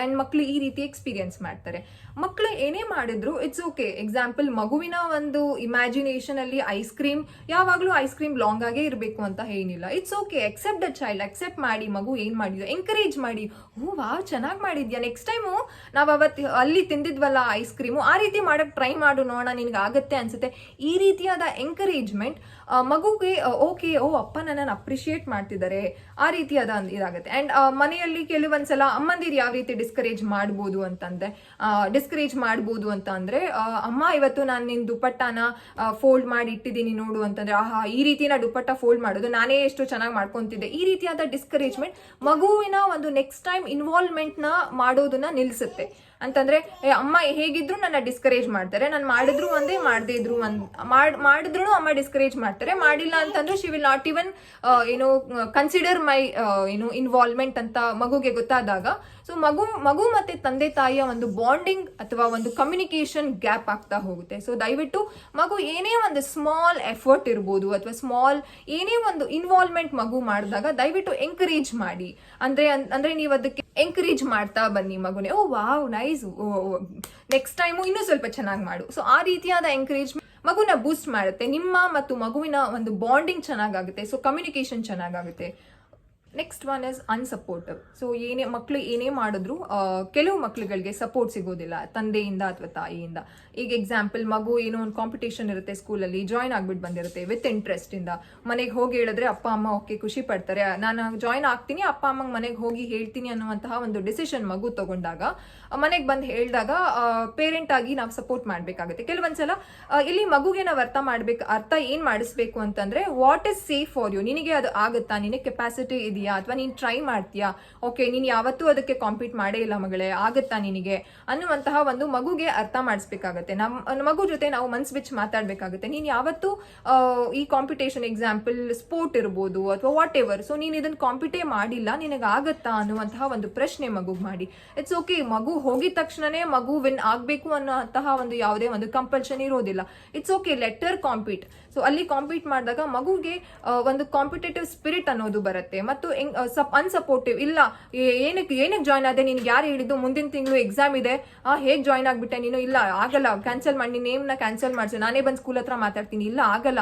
ಅಂಡ್ ಮಕ್ಳು ಈ ರೀತಿ ಎಕ್ಸ್ಪೀರಿಯನ್ಸ್ ಮಾಡ್ತಾರೆ. ಮಕ್ಳು ಏನೇ ಮಾಡಿದ್ರು ಇಟ್ಸ್ ಓಕೆ. ಎಕ್ಸಾಂಪಲ್, ಮಗುವಿನ ಒಂದು ಇಮ್ಯಾಜಿನೇಷನ್ ಅಲ್ಲಿ ಐಸ್ ಕ್ರೀಮ್ ಯಾವಾಗ್ಲೂ ಐಸ್ ಕ್ರೀಮ್ ಲಾಂಗ್ ಆಗೇ ಇರಬೇಕು ಅಂತ ಏನಿಲ್ಲ. It's okay, accept the child, accept ಮಾಡಿ. ಮಗು ಏನ್ ಮಾಡಿದ್ಯೋ ಎಂಕರೇಜ್ ಮಾಡಿ. ವಾವ್, ಚೆನ್ನಾಗಿ ಮಾಡಿದ್ಯಾ, ನೆಕ್ಸ್ಟ್ ಟೈಮು ನಾವು ಅಲ್ಲಿ ತಿಂದಿದ್ವಲ್ಲ ಐಸ್ ಕ್ರೀಮು, ಆ ರೀತಿ ಮಾಡಕ್ ಟ್ರೈ ಮಾಡು, ನೋಡೋಣ ನಿನ್ಗೆ ಆಗತ್ತೆ ಅನ್ಸುತ್ತೆ. ಈ ರೀತಿಯಾದ ಎಂಕರೇಜ್ಮೆಂಟ್ ಮಗುಗೆ ಅಪ್ಪ ನನ್ನನ್ನು ಅಪ್ರಿಶಿಯೇಟ್ ಮಾಡ್ತಿದ್ದಾರೆ, ಆ ರೀತಿಯಾದ ಇದಾಗುತ್ತೆ. ಅಂಡ್ ಮನೆಯಲ್ಲಿ ಕೆಲವೊಂದ್ಸಲ ಅಮ್ಮಂದಿರು ಯಾವ ರೀತಿ ಡಿಸ್ಕರೇಜ್ ಮಾಡ್ಬೋದು ಅಂತ ಅಂದ್ರೆ, ಅಮ್ಮ ಇವತ್ತು ನಾನು ನಿನ್ ದುಪ್ಪಟ್ಟನ ಫೋಲ್ಡ್ ಮಾಡಿ ಇಟ್ಟಿದ್ದೀನಿ ನೋಡು ಅಂತಂದ್ರೆ, ಈ ರೀತಿನ ದುಪ್ಪಟ್ಟ ಫೋಲ್ಡ್ ಮಾಡೋದು ನಾನೇ ಎಷ್ಟು ಚೆನ್ನಾಗಿ ಮಾಡ್ಕೊಂತಿದ್ದೆ. ಈ ರೀತಿಯಾದ ಡಿಸ್ಕರೇಜ್ಮೆಂಟ್ ಮಗುವಿನ ಒಂದು ನೆಕ್ಸ್ಟ್ ಟೈಮ್ ಇನ್ವಾಲ್ವ್ಮೆಂಟ್ ನ ಮಾಡೋದನ್ನ ನಿಲ್ಸುತ್ತೆ. ಅಂತಂದ್ರೆ ಅಮ್ಮ ಹೇಗಿದ್ರು ನನ್ನ ಡಿಸ್ಕರೇಜ್ ಮಾಡ್ತಾರೆ, ನಾನು ಮಾಡಿದ್ರು ಒಂದೇ ಮಾಡದೇ ಇದ್ರು ಮಾಡಿದ್ರು ಅಮ್ಮ ಡಿಸ್ಕರೇಜ್ ಮಾಡ್ತಾರೆ, ಮಾಡಿಲ್ಲ ಅಂತಂದ್ರೆ she will not even consider my involvement ಅಂತ ಮಗುಗೆ ಗೊತ್ತಾದಾಗ, ಸೊ ಮಗು ಮತ್ತೆ ತಂದೆ ತಾಯಿಯ ಒಂದು ಬಾಂಡಿಂಗ್ ಅಥವಾ ಒಂದು ಕಮ್ಯುನಿಕೇಶನ್ ಗ್ಯಾಪ್ ಆಗ್ತಾ ಹೋಗುತ್ತೆ. ಸೊ ದಯವಿಟ್ಟು ಮಗು ಏನೇ ಒಂದು ಸ್ಮಾಲ್ ಎಫರ್ಟ್ ಇರ್ಬೋದು ಅಥವಾ ಸ್ಮಾಲ್ ಏನೇ ಒಂದು ಇನ್ವಾಲ್ವ್ಮೆಂಟ್ ಮಗು ಮಾಡಿದಾಗ ದಯವಿಟ್ಟು ಎಂಕರೇಜ್ ಮಾಡಿ. ಅಂದ್ರೆ ನೀವು ಅದಕ್ಕೆ ಎಂಕರೇಜ್ ಮಾಡ್ತಾ ಬನ್ನಿ ಮಗುನೇ. ವಾವ್ ನೈಸ್, ನೆಕ್ಸ್ಟ್ ಟೈಮು ಇನ್ನೂ ಸ್ವಲ್ಪ ಚೆನ್ನಾಗಿ ಮಾಡು. ಸೊ ಆ ರೀತಿಯಾದ ಎಂಕರೇಜ್ಮೆಂಟ್ ಮಗುನ ಬೂಸ್ಟ್ ಮಾಡುತ್ತೆ. ನಿಮ್ಮ ಮತ್ತು ಮಗುವಿನ ಒಂದು ಬಾಂಡಿಂಗ್ ಚೆನ್ನಾಗಾಗುತ್ತೆ. ಸೊ ಕಮ್ಯುನಿಕೇಶನ್ ಚೆನ್ನಾಗಾಗುತ್ತೆ. Next one is unsupportive. So ಮಕ್ಕಳು ಏನೇ ಮಾಡಿದ್ರು ಕೆಲವು ಮಕ್ಳುಗಳಿಗೆ ಸಪೋರ್ಟ್ ಸಿಗೋದಿಲ್ಲ ತಂದೆಯಿಂದ ಅಥವಾ ತಾಯಿಯಿಂದ. ಈಗ ಎಕ್ಸಾಂಪಲ್, ಮಗು ಏನೋ ಒಂದು ಕಾಂಪಿಟೇಷನ್ ಇರುತ್ತೆ ಸ್ಕೂಲಲ್ಲಿ, ಜಾಯ್ನ್ ಆಗ್ಬಿಟ್ಟು ಬಂದಿರುತ್ತೆ ವಿತ್ ಇಂಟ್ರೆಸ್ಟ್ ಇಂದ. ಮನೆಗೆ ಹೋಗಿ ಹೇಳಿದ್ರೆ ಅಪ್ಪ ಅಮ್ಮ ಓಕೆ ಖುಷಿ ಪಡ್ತಾರೆ, ನಾನು ಜಾಯ್ನ್ ಆಗ್ತೀನಿ, ಅಪ್ಪ ಅಮ್ಮಂಗೆ ಮನೆಗೆ ಹೋಗಿ ಹೇಳ್ತೀನಿ ಅನ್ನುವಂತಹ ಒಂದು ಡಿಸಿಷನ್ ಮಗು ತಗೊಂಡಾಗ, ಮನೆಗೆ ಬಂದು ಹೇಳಿದಾಗ ಪೇರೆಂಟ್ ಆಗಿ ನಾವು ಸಪೋರ್ಟ್ ಮಾಡ್ಬೇಕಾಗುತ್ತೆ. ಕೆಲವೊಂದ್ಸಲ ಇಲ್ಲಿ ಮಗುಗೆ ನಾವು ಅರ್ಥ ಏನ್ ಮಾಡಿಸ್ಬೇಕು ಅಂತಂದ್ರೆ, what is safe for you, ನಿನಗೆ ಅದು ಆಗುತ್ತಾ, ನಿನಗೆ ಕೆಪಾಸಿಟಿ ಇದೆಯಾ ಅಥವಾ ನೀನ್ ಟ್ರೈ ಮಾಡ್ತೀಯಾ, ಓಕೆ ನೀನ್ ಯಾವತ್ತೂ ಅದಕ್ಕೆ ಕಾಂಪೀಟ್ ಮಾಡೇ ಇಲ್ಲ ಮಗಳೇ, ಆಗುತ್ತಾ ನಿನಗೆ ಅನ್ನುವಂತಹ ಒಂದು ಮಗುಗೆ ಅರ್ಥ ಮಾಡಿಸ್ಬೇಕಾಗುತ್ತೆ. ನಮ್ಮ ಮಗು ಜೊತೆ ನಾವು ಮನ್ಸ್ ಬಿಚ್ಚಿ ಮಾತಾಡ್ಬೇಕಾಗುತ್ತೆ. ನೀನ್ ಯಾವತ್ತೂ ಈ ಕಾಂಪಿಟೇಷನ್, ಎಕ್ಸಾಂಪಲ್ ಸ್ಪೋರ್ಟ್ ಇರ್ಬೋದು ಅಥವಾ ವಾಟ್ ಎವರ್, ಸೊ ನೀನ್ ಇದನ್ನ ಕಾಂಪಿಟೇ ಮಾಡಿಲ್ಲ, ನಿನಗೆ ಆಗತ್ತಾ ಅನ್ನುವಂತಹ ಒಂದು ಪ್ರಶ್ನೆ ಮಗುಗ್ ಮಾಡಿ. ಇಟ್ಸ್ ಓಕೆ, ಮಗು ಹೋಗಿದ ತಕ್ಷಣನೇ ಮಗು ವಿನ್ ಆಗ್ಬೇಕು ಅನ್ನೋಂತಹ ಒಂದು ಯಾವುದೇ ಒಂದು ಕಂಪಲ್ಷನ್ ಇರೋದಿಲ್ಲ. It's okay, letter compete. So ಅಲ್ಲಿ ಕಾಂಪೀಟ್ ಮಾಡಿದಾಗ ಮಗುಗೆ ಒಂದು ಕಾಂಪಿಟೇಟಿವ್ ಸ್ಪಿರಿಟ್ ಅನ್ನೋದು ಬರುತ್ತೆ. ಮತ್ತು ಅನ್ಸಪೋರ್ಟಿವ್ ಇಲ್ಲ, ಏನಕ್ಕೆ ಜಾಯ್ನ್ ಆದೆ, ನಿನ್ಗೆ ಯಾರು ಹೇಳಿದ್ದು ಮುಂದಿನ ತಿಂಗಳು ಎಕ್ಸಾಮ್ ಇದೆ, ಹೇಗೆ ಜಾಯ್ನ್ ಆಗ್ಬಿಟ್ಟೆ ನೀನು, ಇಲ್ಲ ಆಗಲ್ಲ, ಕ್ಯಾನ್ಸಲ್ ಮಾಡಿ, ನಿನ್ನ ನೇಮ್ನ ಕ್ಯಾನ್ಸಲ್ ಮಾಡಿಸು, ನಾನೇ ಬಂದು ಸ್ಕೂಲ್ ಹತ್ರ ಮಾತಾಡ್ತೀನಿ, ಇಲ್ಲ ಆಗಲ್ಲ.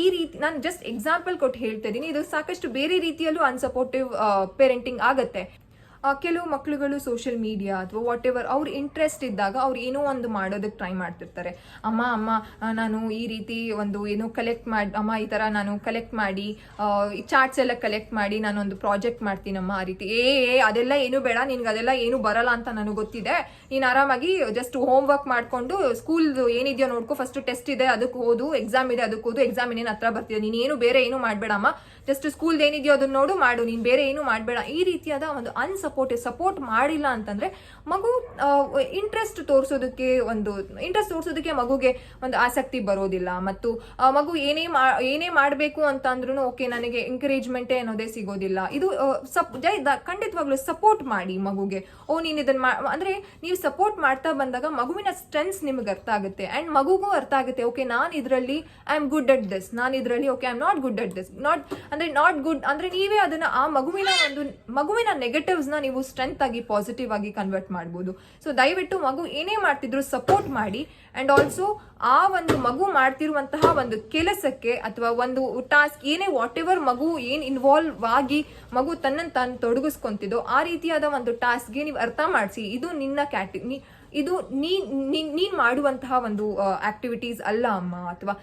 ಈ ರೀತಿ ನಾನು ಜಸ್ಟ್ ಎಕ್ಸಾಂಪಲ್ ಕೊಟ್ಟು ಹೇಳ್ತಾ ಇದ್ದೀನಿ. ಇದು ಸಾಕಷ್ಟು ಬೇರೆ ರೀತಿಯಲ್ಲೂ ಅನ್ಸಪೋರ್ಟಿವ್ ಪೇರೆಂಟಿಂಗ್ ಆಗತ್ತೆ. ಕೆಲವು ಮಕ್ಳುಗಳು ಸೋಷಿಯಲ್ ಮೀಡಿಯಾ ಅಥವಾ ವಾಟ್ ಎವರ್ ಅವ್ರ ಇಂಟ್ರೆಸ್ಟ್ ಇದ್ದಾಗ ಅವ್ರು ಏನೋ ಒಂದು ಮಾಡೋದಕ್ಕೆ ಟ್ರೈ ಮಾಡ್ತಿರ್ತಾರೆ. ಅಮ್ಮ ನಾನು ಈ ರೀತಿ ಒಂದು ಏನೋ ಕಲೆಕ್ಟ್ ಮಾಡಿ, ಅಮ್ಮ ಈ ಥರ ನಾನು ಕಲೆಕ್ಟ್ ಮಾಡಿ ಚಾರ್ಟ್ಸ್ ಎಲ್ಲ ಕಲೆಕ್ಟ್ ಮಾಡಿ ನಾನೊಂದು ಪ್ರಾಜೆಕ್ಟ್ ಮಾಡ್ತೀನಮ್ಮ, ಆ ರೀತಿ. ಅದೆಲ್ಲ ಏನು ಬೇಡ, ನಿನ್ಗೆ ಅದೆಲ್ಲ ಏನು ಬರಲ್ಲ ಅಂತ ನನಗೆ ಗೊತ್ತಿದೆ, ನೀನು ಆರಾಮಾಗಿ ಜಸ್ಟ್ ಹೋಮ್ ವರ್ಕ್ ಮಾಡ್ಕೊಂಡು ಸ್ಕೂಲ್ ಏನಿದೆಯೋ ನೋಡ್ಕೊ, ಫಸ್ಟ್ ಟೆಸ್ಟ್ ಇದೆ ಅದಕ್ಕೆ ಓದು, ಎಕ್ಸಾಮ್ ಇದೆ ಅದಕ್ಕೆ ಓದು, ಎಕ್ಸಾಮ್ ಇನ್ನೇನು ಹತ್ರ ಬರ್ತಿದೆ, ನೀನು ಏನು ಬೇರೆ ಏನು ಮಾಡಬೇಡಮ್ಮ, ಜಸ್ಟ್ ಸ್ಕೂಲ್ ಏನಿದೆಯೋ ಅದನ್ನ ನೋಡು ಮಾಡು, ನೀನ್ ಬೇರೆ ಏನು ಮಾಡಬೇಡ, ಈ ರೀತಿಯಾದ ಒಂದು ಸಪೋರ್ಟ್ ಮಾಡಿಲ್ಲ ಅಂತಂದ್ರೆ ಮಗು ಇಂಟ್ರೆಸ್ಟ್ ತೋರಿಸೋದಕ್ಕೆ ಮಗುಗೆ ಒಂದು ಆಸಕ್ತಿ ಬರೋದಿಲ್ಲ. ಮತ್ತು ಮಗು ಏನೇ ಮಾಡಬೇಕು ಅಂತ ಅಂದ್ರೂ ಓಕೆ ನನಗೆ ಎಂಕರೇಜ್ಮೆಂಟೇ ಅನ್ನೋದೇ ಸಿಗೋದಿಲ್ಲ. ಇದು ಖಂಡಿತವಾಗ್ಲೂ ಸಪೋರ್ಟ್ ಮಾಡಿ ಮಗುಗೆ. ನೀನ್ ಇದನ್ನ ಅಂದ್ರೆ ನೀವು ಸಪೋರ್ಟ್ ಮಾಡ್ತಾ ಬಂದಾಗ ಮಗುವಿನ ಸ್ಟ್ರೆಂತ್ಸ್ ನಿಮ್ಗೆ ಅರ್ಥ ಆಗುತ್ತೆ ಅಂಡ್ ಮಗುಗೂ ಅರ್ಥ ಆಗುತ್ತೆ, ಓಕೆ ನಾನು ಇದರಲ್ಲಿ I am good at this, ನಾನು ಇದರಲ್ಲಿ okay I am not good at this. Not good ಅಂದ್ರೆ ನೀವೇ ಅದನ್ನ ಆ ಮಗುವಿನ ನೆಗೆಟಿವ್ಸ್ ನ ನೀವು ಸ್ಟ್ರೆಂತ್ ಆಗಿ ಪಾಸಿಟಿವ್ ಆಗಿ ಕನ್ವರ್ಟ್ ಮಾಡ್ಬೋದು. ಸೊ ದಯವಿಟ್ಟು ಮಗು ಏನೇ ಮಾಡ್ತಿದ್ರು ಸಪೋರ್ಟ್ ಮಾಡಿ. ಅಂಡ್ ಆಲ್ಸೋ ಆ ಒಂದು ಮಗು ಮಾಡ್ತಿರುವಂತಹ ಒಂದು ಕೆಲಸಕ್ಕೆ ಅಥವಾ ಒಂದು ಟಾಸ್ಕ್ ಏನೇ ವಾಟ್ ಎವರ್ ಮಗು ಏನ್ ಇನ್ವಾಲ್ವ್ ಆಗಿ ಮಗು ತನ್ನನ್ನು ತಾನು ತೊಡಗಿಸ್ಕೊಂತಿದ್ದೋ ಆ ರೀತಿಯಾದ ಒಂದು ಟಾಸ್ಕ್ಗೆ ನೀವು ಅರ್ಥ ಮಾಡಿಸಿ, ಇದು ನಿನ್ನ ಇದು ನೀನ್ ಮಾಡುವಂತಹ ಒಂದು ಆಕ್ಟಿವಿಟೀಸ್ ಅಲ್ಲ ಅಮ್ಮ, ಅಥವಾ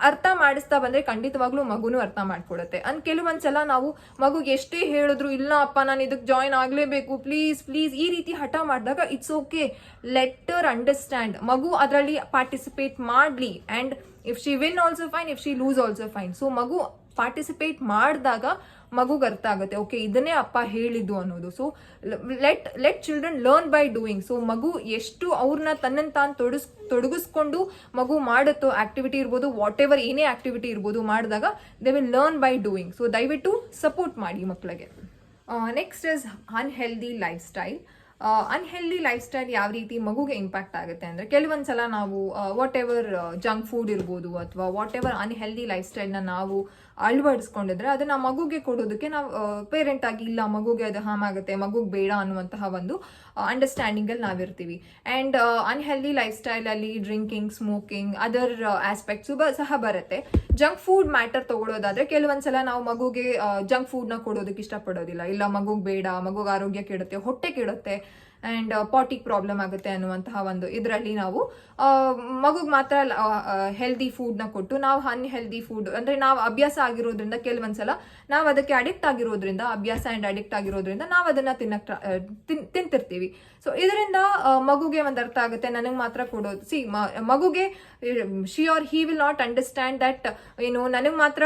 ಅರ್ಥ ಮಾಡಿಸ್ತಾ ಬಂದ್ರೆ ಖಂಡಿತವಾಗ್ಲೂ ಮಗುನು ಅರ್ಥ ಮಾಡ್ಕೊಡುತ್ತೆ. ಕೆಲವೊಂದ್ಸಲ ನಾವು ಮಗುಗೆ ಎಷ್ಟೇ ಹೇಳಿದ್ರು ಇಲ್ಲ ಅಪ್ಪ ನಾನು ಇದಕ್ಕೆ ಜಾಯಿನ್ ಆಗ್ಲೇಬೇಕು ಪ್ಲೀಸ್ ಪ್ಲೀಸ್ ಈ ರೀತಿ ಹಠ ಮಾಡಿದಾಗ it's okay, let her understand. ಮಗು ಅದರಲ್ಲಿ ಪಾರ್ಟಿಸಿಪೇಟ್ ಮಾಡ್ಲಿ and if she win also fine, if she lose also fine. So ಮಗು ಪಾರ್ಟಿಸಿಪೇಟ್ ಮಾಡಿದಾಗ ಮಗುಗೆ ಅರ್ಥ ಆಗುತ್ತೆ, ಓಕೆ ಇದನ್ನೇ ಅಪ್ಪ ಹೇಳಿದ್ದು ಅನ್ನೋದು. So let children learn by doing. So ಮಗು ಎಷ್ಟು ಅವ್ರನ್ನ ತನ್ನನ್ನು ತಾನು ತೊಡಗಿಸ್ಕೊಂಡು ಮಗು ಮಾಡುತ್ತೋ ಆಕ್ಟಿವಿಟಿ ಇರ್ಬೋದು, ವಾಟ್ ಎವರ್ ಏನೇ ಆಕ್ಟಿವಿಟಿ ಇರ್ಬೋದು ಮಾಡಿದಾಗ they will learn by doing. So ದಯವಿಟ್ಟು ಸಪೋರ್ಟ್ ಮಾಡಿ ಮಕ್ಕಳಿಗೆ. Next is unhealthy life style. Unhealthy life style ಯಾವ ರೀತಿ ಮಗುಗೆ ಇಂಪ್ಯಾಕ್ಟ್ ಆಗುತ್ತೆ ಅಂದರೆ, ಕೆಲವೊಂದ್ಸಲ ನಾವು ವಾಟ್ ಎವರ್ ಜಂಕ್ ಫುಡ್ ಇರ್ಬೋದು ಅಥವಾ ವಾಟ್ ಎವರ್ ಅನ್ಹೆಲ್ದಿ ಲೈಫ್ ಸ್ಟೈಲ್ನ ನಾವು ಅಳವಡಿಸ್ಕೊಂಡಿದ್ರೆ ಅದನ್ನ ಮಗುಗೆ ಕೊಡೋದಕ್ಕೆ ನಾವು ಪೇರೆಂಟ್ ಆಗಿ ಇಲ್ಲ ಮಗುಗೆ ಅದು ಹಾರ್ಮ್ ಆಗುತ್ತೆ, ಮಗುಗೆ ಬೇಡ ಅನ್ನುವಂತಹ ಒಂದು ಅಂಡರ್ಸ್ಟ್ಯಾಂಡಿಂಗಲ್ಲಿ ನಾವಿರ್ತೀವಿ. ಆ್ಯಂಡ್ ಅನ್ಹೆಲ್ದಿ ಲೈಫ್ ಸ್ಟೈಲಲ್ಲಿ ಡ್ರಿಂಕಿಂಗ್, ಸ್ಮೋಕಿಂಗ್, ಅದರ್ ಆಸ್ಪೆಕ್ಟ್ಸು ಸಹ ಬರುತ್ತೆ. ಜಂಕ್ ಫುಡ್ ಮ್ಯಾಟರ್ ತಗೊಳ್ಳೋದಾದ್ರೆ ಕೆಲವೊಂದ್ಸಲ ನಾವು ಮಗುಗೆ ಜಂಕ್ ಫುಡ್ನ ಕೊಡೋದಕ್ಕೆ ಇಷ್ಟಪಡೋದಿಲ್ಲ, ಇಲ್ಲ ಮಗುಗೆ ಬೇಡ, ಮಗುಗೆ ಆರೋಗ್ಯ ಕೆಡುತ್ತೆ, ಹೊಟ್ಟೆ ಕೆಡುತ್ತೆ ಆ್ಯಂಡ್ ಪಾಟಿಗೆ ಪ್ರಾಬ್ಲಮ್ ಆಗುತ್ತೆ ಅನ್ನುವಂತಹ ಒಂದು ಇದರಲ್ಲಿ ನಾವು ಮಗುಗೆ ಮಾತ್ರ ಹೆಲ್ದಿ ಫುಡ್ನ ಕೊಟ್ಟು ನಾವು ಅನ್ಹೆಲ್ದಿ ಫುಡ್ ಅಂದರೆ ನಾವು ಅಭ್ಯಾಸ ಆಗಿರೋದ್ರಿಂದ ಕೆಲವೊಂದ್ಸಲ ನಾವು ಅದಕ್ಕೆ ಅಡಿಕ್ಟ್ ಆಗಿರೋದ್ರಿಂದ, ಅಭ್ಯಾಸ ಆ್ಯಂಡ್ ಅಡಿಕ್ಟ್ ಆಗಿರೋದ್ರಿಂದ ನಾವು ಅದನ್ನು ತಿಂತಿರ್ತೀವಿ. ಸೊ ಇದರಿಂದ ಮಗುಗೆ ಒಂದು ಅರ್ಥ ಆಗುತ್ತೆ ನನಗೆ ಮಾತ್ರ ಕೊಡೋದು. ಮಗುಗೆ she or he will not understand that ಏನು ನನಗೆ ಮಾತ್ರ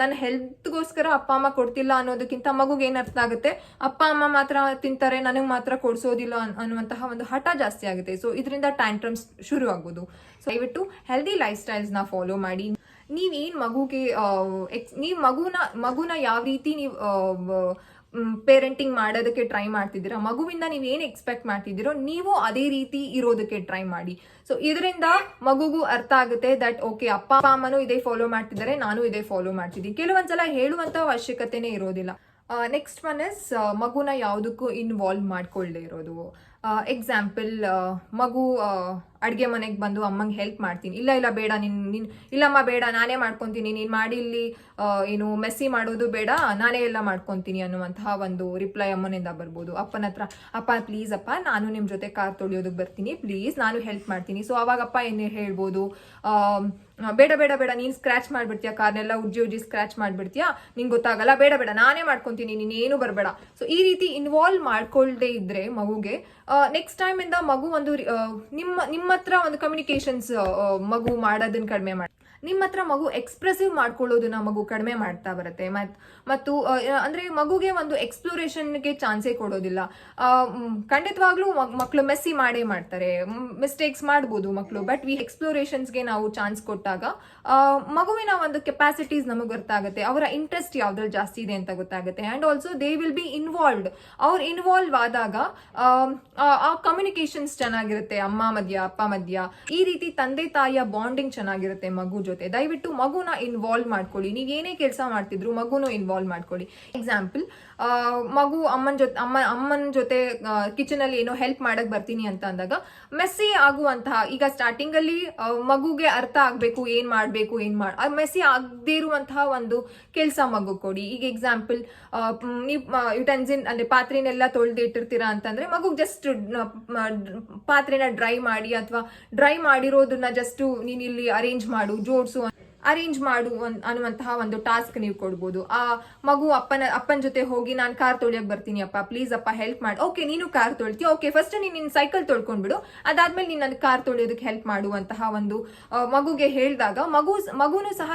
ನನ್ನ ಹೆಲ್ತ್ಗೋಸ್ಕರ ಅಪ್ಪ ಅಮ್ಮ ಕೊಡ್ತಿಲ್ಲ ಅನ್ನೋದಕ್ಕಿಂತ ಮಗುಗೆ ಏನು ಅರ್ಥ ಆಗುತ್ತೆ, ಅಪ್ಪ ಅಮ್ಮ ಮಾತ್ರ ತಿಂತಾರೆ ನನಗೆ ಮಾತ್ರ ಕೊಡಿಸೋದಿಲ್ಲ ಅನ್ನುವಂತಹ ಒಂದು ಹಠ ಜಾಸ್ತಿ ಆಗುತ್ತೆ. ಸೊ ಇದರಿಂದ ಟ್ಯಾಂಟ್ರಮ್ಸ್ ಶುರು ಆಗ್ಬೋದು. ಸೊ ದಯವಿಟ್ಟು ಹೆಲ್ದಿ ಲೈಫ್ ಸ್ಟೈಲ್ಸ್ನ ಫಾಲೋ ಮಾಡಿ. ನೀವೇನು ಮಗುಗೆ ನೀವು ಮಗುನ ಯಾವ ರೀತಿ ನೀವು ಪೇರೆಂಟಿಂಗ್ ಮಾಡೋದಕ್ಕೆ ಟ್ರೈ ಮಾಡ್ತಿದ್ದೀರಾ, ಮಗುವಿಂದ ನೀವು ಏನು ಎಕ್ಸ್ಪೆಕ್ಟ್ ಮಾಡ್ತಿದ್ದೀರೋ ನೀವು ಅದೇ ರೀತಿ ಇರೋದಕ್ಕೆ ಟ್ರೈ ಮಾಡಿ. ಸೊ ಇದರಿಂದ ಮಗುಗೂ ಅರ್ಥ ಆಗುತ್ತೆ ದಟ್ ಓಕೆ ಅಪ್ಪ ಅಮ್ಮನೂ ಇದೇ ಫಾಲೋ ಮಾಡ್ತಿದ್ದಾರೆ, ನಾನು ಇದೇ ಫಾಲೋ ಮಾಡ್ತಿದ್ದೀನಿ. ಕೆಲವೊಂದ್ಸಲ ಹೇಳುವಂಥ ಅವಶ್ಯಕತೆನೇ ಇರೋದಿಲ್ಲ. ನೆಕ್ಸ್ಟ್ ಒನ್ ಇಸ್ ಮಗುನ ಯಾವುದಕ್ಕೂ ಇನ್ವಾಲ್ವ್ ಮಾಡ್ಕೊಳ್ಳದೆ ಇರೋದು. ಎಕ್ಸಾಂಪಲ್ ಮಗು ಅಡುಗೆ ಮನೆಗೆ ಬಂದು ಅಮ್ಮಂಗೆ ಹೆಲ್ಪ್ ಮಾಡ್ತೀನಿ, ಇಲ್ಲ ಬೇಡ ನೀನು ಇಲ್ಲಮ್ಮ ಬೇಡ ನಾನೇ ಮಾಡ್ಕೊತೀನಿ, ನೀನು ಮಾಡಿ ಇಲ್ಲಿ ಏನು ಮೆಸ್ಸಿ ಮಾಡೋದು ಬೇಡ ನಾನೇ ಎಲ್ಲ ಮಾಡ್ಕೊತೀನಿ ಅನ್ನುವಂತಹ ಒಂದು ರಿಪ್ಲೈ ಅಮ್ಮನಿಂದ ಬರ್ಬೋದು. ಅಪ್ಪನ ಹತ್ರ ಅಪ್ಪ ಪ್ಲೀಸ್ ಅಪ್ಪ ನಾನು ನಿಮ್ಮ ಜೊತೆ ಕಾರ್ ತೊಳೆಯೋದಕ್ಕೆ ಬರ್ತೀನಿ ಪ್ಲೀಸ್ ನಾನು ಹೆಲ್ಪ್ ಮಾಡ್ತೀನಿ. ಸೊ ಅವಾಗ ಅಪ್ಪ ಏನೇ ಹೇಳ್ಬೋದು, ಬೇಡ ನೀನು ಸ್ಕ್ರ್ಯಾಚ್ ಮಾಡಿಬಿಡ್ತೀಯಾ, ಕಾರ್ನೆಲ್ಲ ಉಜ್ಜಿ ಸ್ಕ್ರ್ಯಾಚ್ ಮಾಡಿಬಿಡ್ತೀಯಾ, ನಿಂಗೆ ಗೊತ್ತಾಗಲ್ಲ, ಬೇಡ ನಾನೇ ಮಾಡ್ಕೊತೀನಿ ನೀನೇನು ಬರಬೇಡ. ಸೊ ಈ ರೀತಿ ಇನ್ವಾಲ್ವ್ ಮಾಡ್ಕೊಳ್ದೇ ಇದ್ರೆ ಮಗುಗೆ ನೆಕ್ಸ್ಟ್ ಟೈಮ್ ಇಂದ ಮಗು ಒಂದು ನಿಮ್ಮ ಹತ್ರ ಒಂದು ಕಮ್ಯುನಿಕೇಶನ್ಸ್ ಮಗು ಮಾಡೋದನ್ನ ಕಡಿಮೆ ಮಾಡಿ, ನಿಮ್ಮ ಹತ್ರ ಮಗು ಎಕ್ಸ್ಪ್ರೆಸಿವ್ ಮಾಡ್ಕೊಳ್ಳೋದನ್ನ ಮಗು ಕಡಿಮೆ ಮಾಡ್ತಾ ಬರುತ್ತೆ. ಮತ್ತು ಅಂದ್ರೆ ಮಗುಗೆ ಒಂದು ಎಕ್ಸ್ಪ್ಲೋರೇಷನ್ಗೆ ಚಾನ್ಸೇ ಕೊಡೋದಿಲ್ಲ. ಖಂಡಿತವಾಗ್ಲೂ ಮಕ್ಕಳು ಮೆಸ್ಸಿ ಮಾಡೇ ಮಾಡ್ತಾರೆ, ಮಿಸ್ಟೇಕ್ಸ್ ಮಾಡ್ಬೋದು ಮಕ್ಕಳು, ಬಟ್ ಈ ಎಕ್ಸ್ಪ್ಲೋರೇಷನ್ಸ್ಗೆ ನಾವು ಚಾನ್ಸ್ ಕೊಟ್ಟಾಗ ಮಗುವಿನ ಒಂದು ಕೆಪಾಸಿಟೀಸ್ ನಮಗೆ ಗೊತ್ತಾಗುತ್ತೆ, ಅವರ ಇಂಟ್ರೆಸ್ಟ್ ಯಾವ್ದ್ರಲ್ಲಿ ಜಾಸ್ತಿ ಇದೆ ಅಂತ ಗೊತ್ತಾಗುತ್ತೆ. And also they will be involved. ಅವ್ರು ಇನ್ವಾಲ್ವ್ ಆದಾಗ ಆ ಕಮ್ಯುನಿಕೇಶನ್ಸ್ ಚೆನ್ನಾಗಿರುತ್ತೆ, ಅಮ್ಮ ಮಧ್ಯ ಅಪ್ಪ ಮಧ್ಯ, ಈ ರೀತಿ ತಂದೆ ತಾಯಿಯ ಬಾಂಡಿಂಗ್ ಚೆನ್ನಾಗಿರುತ್ತೆ ಮಗು ಜೊತೆ. ದಯವಿಟ್ಟು ಮಗುನ ಇನ್ವಾಲ್ವ್ ಮಾಡ್ಕೊಳ್ಳಿ. ನೀವು ಏನೇ ಕೆಲಸ ಮಾಡ್ತಿದ್ರು ಮಗುನು ಇನ್ವಾಲ್ವ್ ಮಾಡ್ಕೊಳ್ಳಿ. ಎಕ್ಸಾಂಪಲ್ ಮಗು ಅಮ್ಮನ ಜೊತೆ ಕಿಚನ್ ಅಲ್ಲಿ ಏನೋ ಹೆಲ್ಪ್ ಮಾಡಕ್ ಬರ್ತೀನಿ ಅಂತ ಅಂದಾಗ ಮೆಸ್ಸಿ ಆಗುವಂತಹ, ಈಗ ಸ್ಟಾರ್ಟಿಂಗ್ ಅಲ್ಲಿ ಮಗುಗೆ ಅರ್ಥ ಆಗ್ಬೇಕು ಏನ್ ಮಾಡ್ಬೇಕು ಮೆಸ್ಸಿ ಆಗದೇ ಇರುವಂತಹ ಒಂದು ಕೆಲಸ ಮಗು ಕೊಡಿ. ಈಗ ಎಕ್ಸಾಂಪಲ್ ನೀವು ಯುಟೆನ್ಸಿಲ್ ಅಂದ್ರೆ ಪಾತ್ರೆನೆಲ್ಲ ತೊಳೆದಿಟ್ಟಿರ್ತೀರಾ ಅಂತಂದ್ರೆ ಮಗುಗೆ ಜಸ್ಟ್ ಪಾತ್ರೆನ ಡ್ರೈ ಮಾಡಿ ಅಥವಾ ಡ್ರೈ ಮಾಡಿರೋದನ್ನ ಜಸ್ಟ್ ನೀನ್ ಇಲ್ಲಿ ಅರೇಂಜ್ ಮಾಡು, ಜೋಡಿಸು, ಅರೇಂಜ್ ಮಾಡು ಅನ್ನುವಂತಹ ಒಂದು ಟಾಸ್ಕ್ ನೀವು ಕೊಡ್ಬೋದು. ಆ ಮಗು ಅಪ್ಪನ ಜೊತೆ ಹೋಗಿ ನಾನು ಕಾರ್ ತೊಳಿಯಕ್ ಬರ್ತೀನಿ ಅಪ್ಪ, ಪ್ಲೀಸ್ ಅಪ್ಪ ಹೆಲ್ಪ್ ಮಾಡಿ. ಓಕೆ, ನೀನು ಕಾರ್ ತೊಳ್ತೀಯ, ಓಕೆ ಫಸ್ಟ್ ನೀನು ಸೈಕಲ್ ತೊಳ್ಕೊಂಡ್ಬಿಡು, ಅದಾದ್ಮೇಲೆ ನೀನು ನನ್ನ ಕಾರ್ ತೊಳೆಯೋದಕ್ಕೆ ಹೆಲ್ಪ್ ಮಾಡುವಂತಹ ಒಂದು ಮಗುಗೆ ಹೇಳಿದಾಗ ಮಗುನು ಸಹ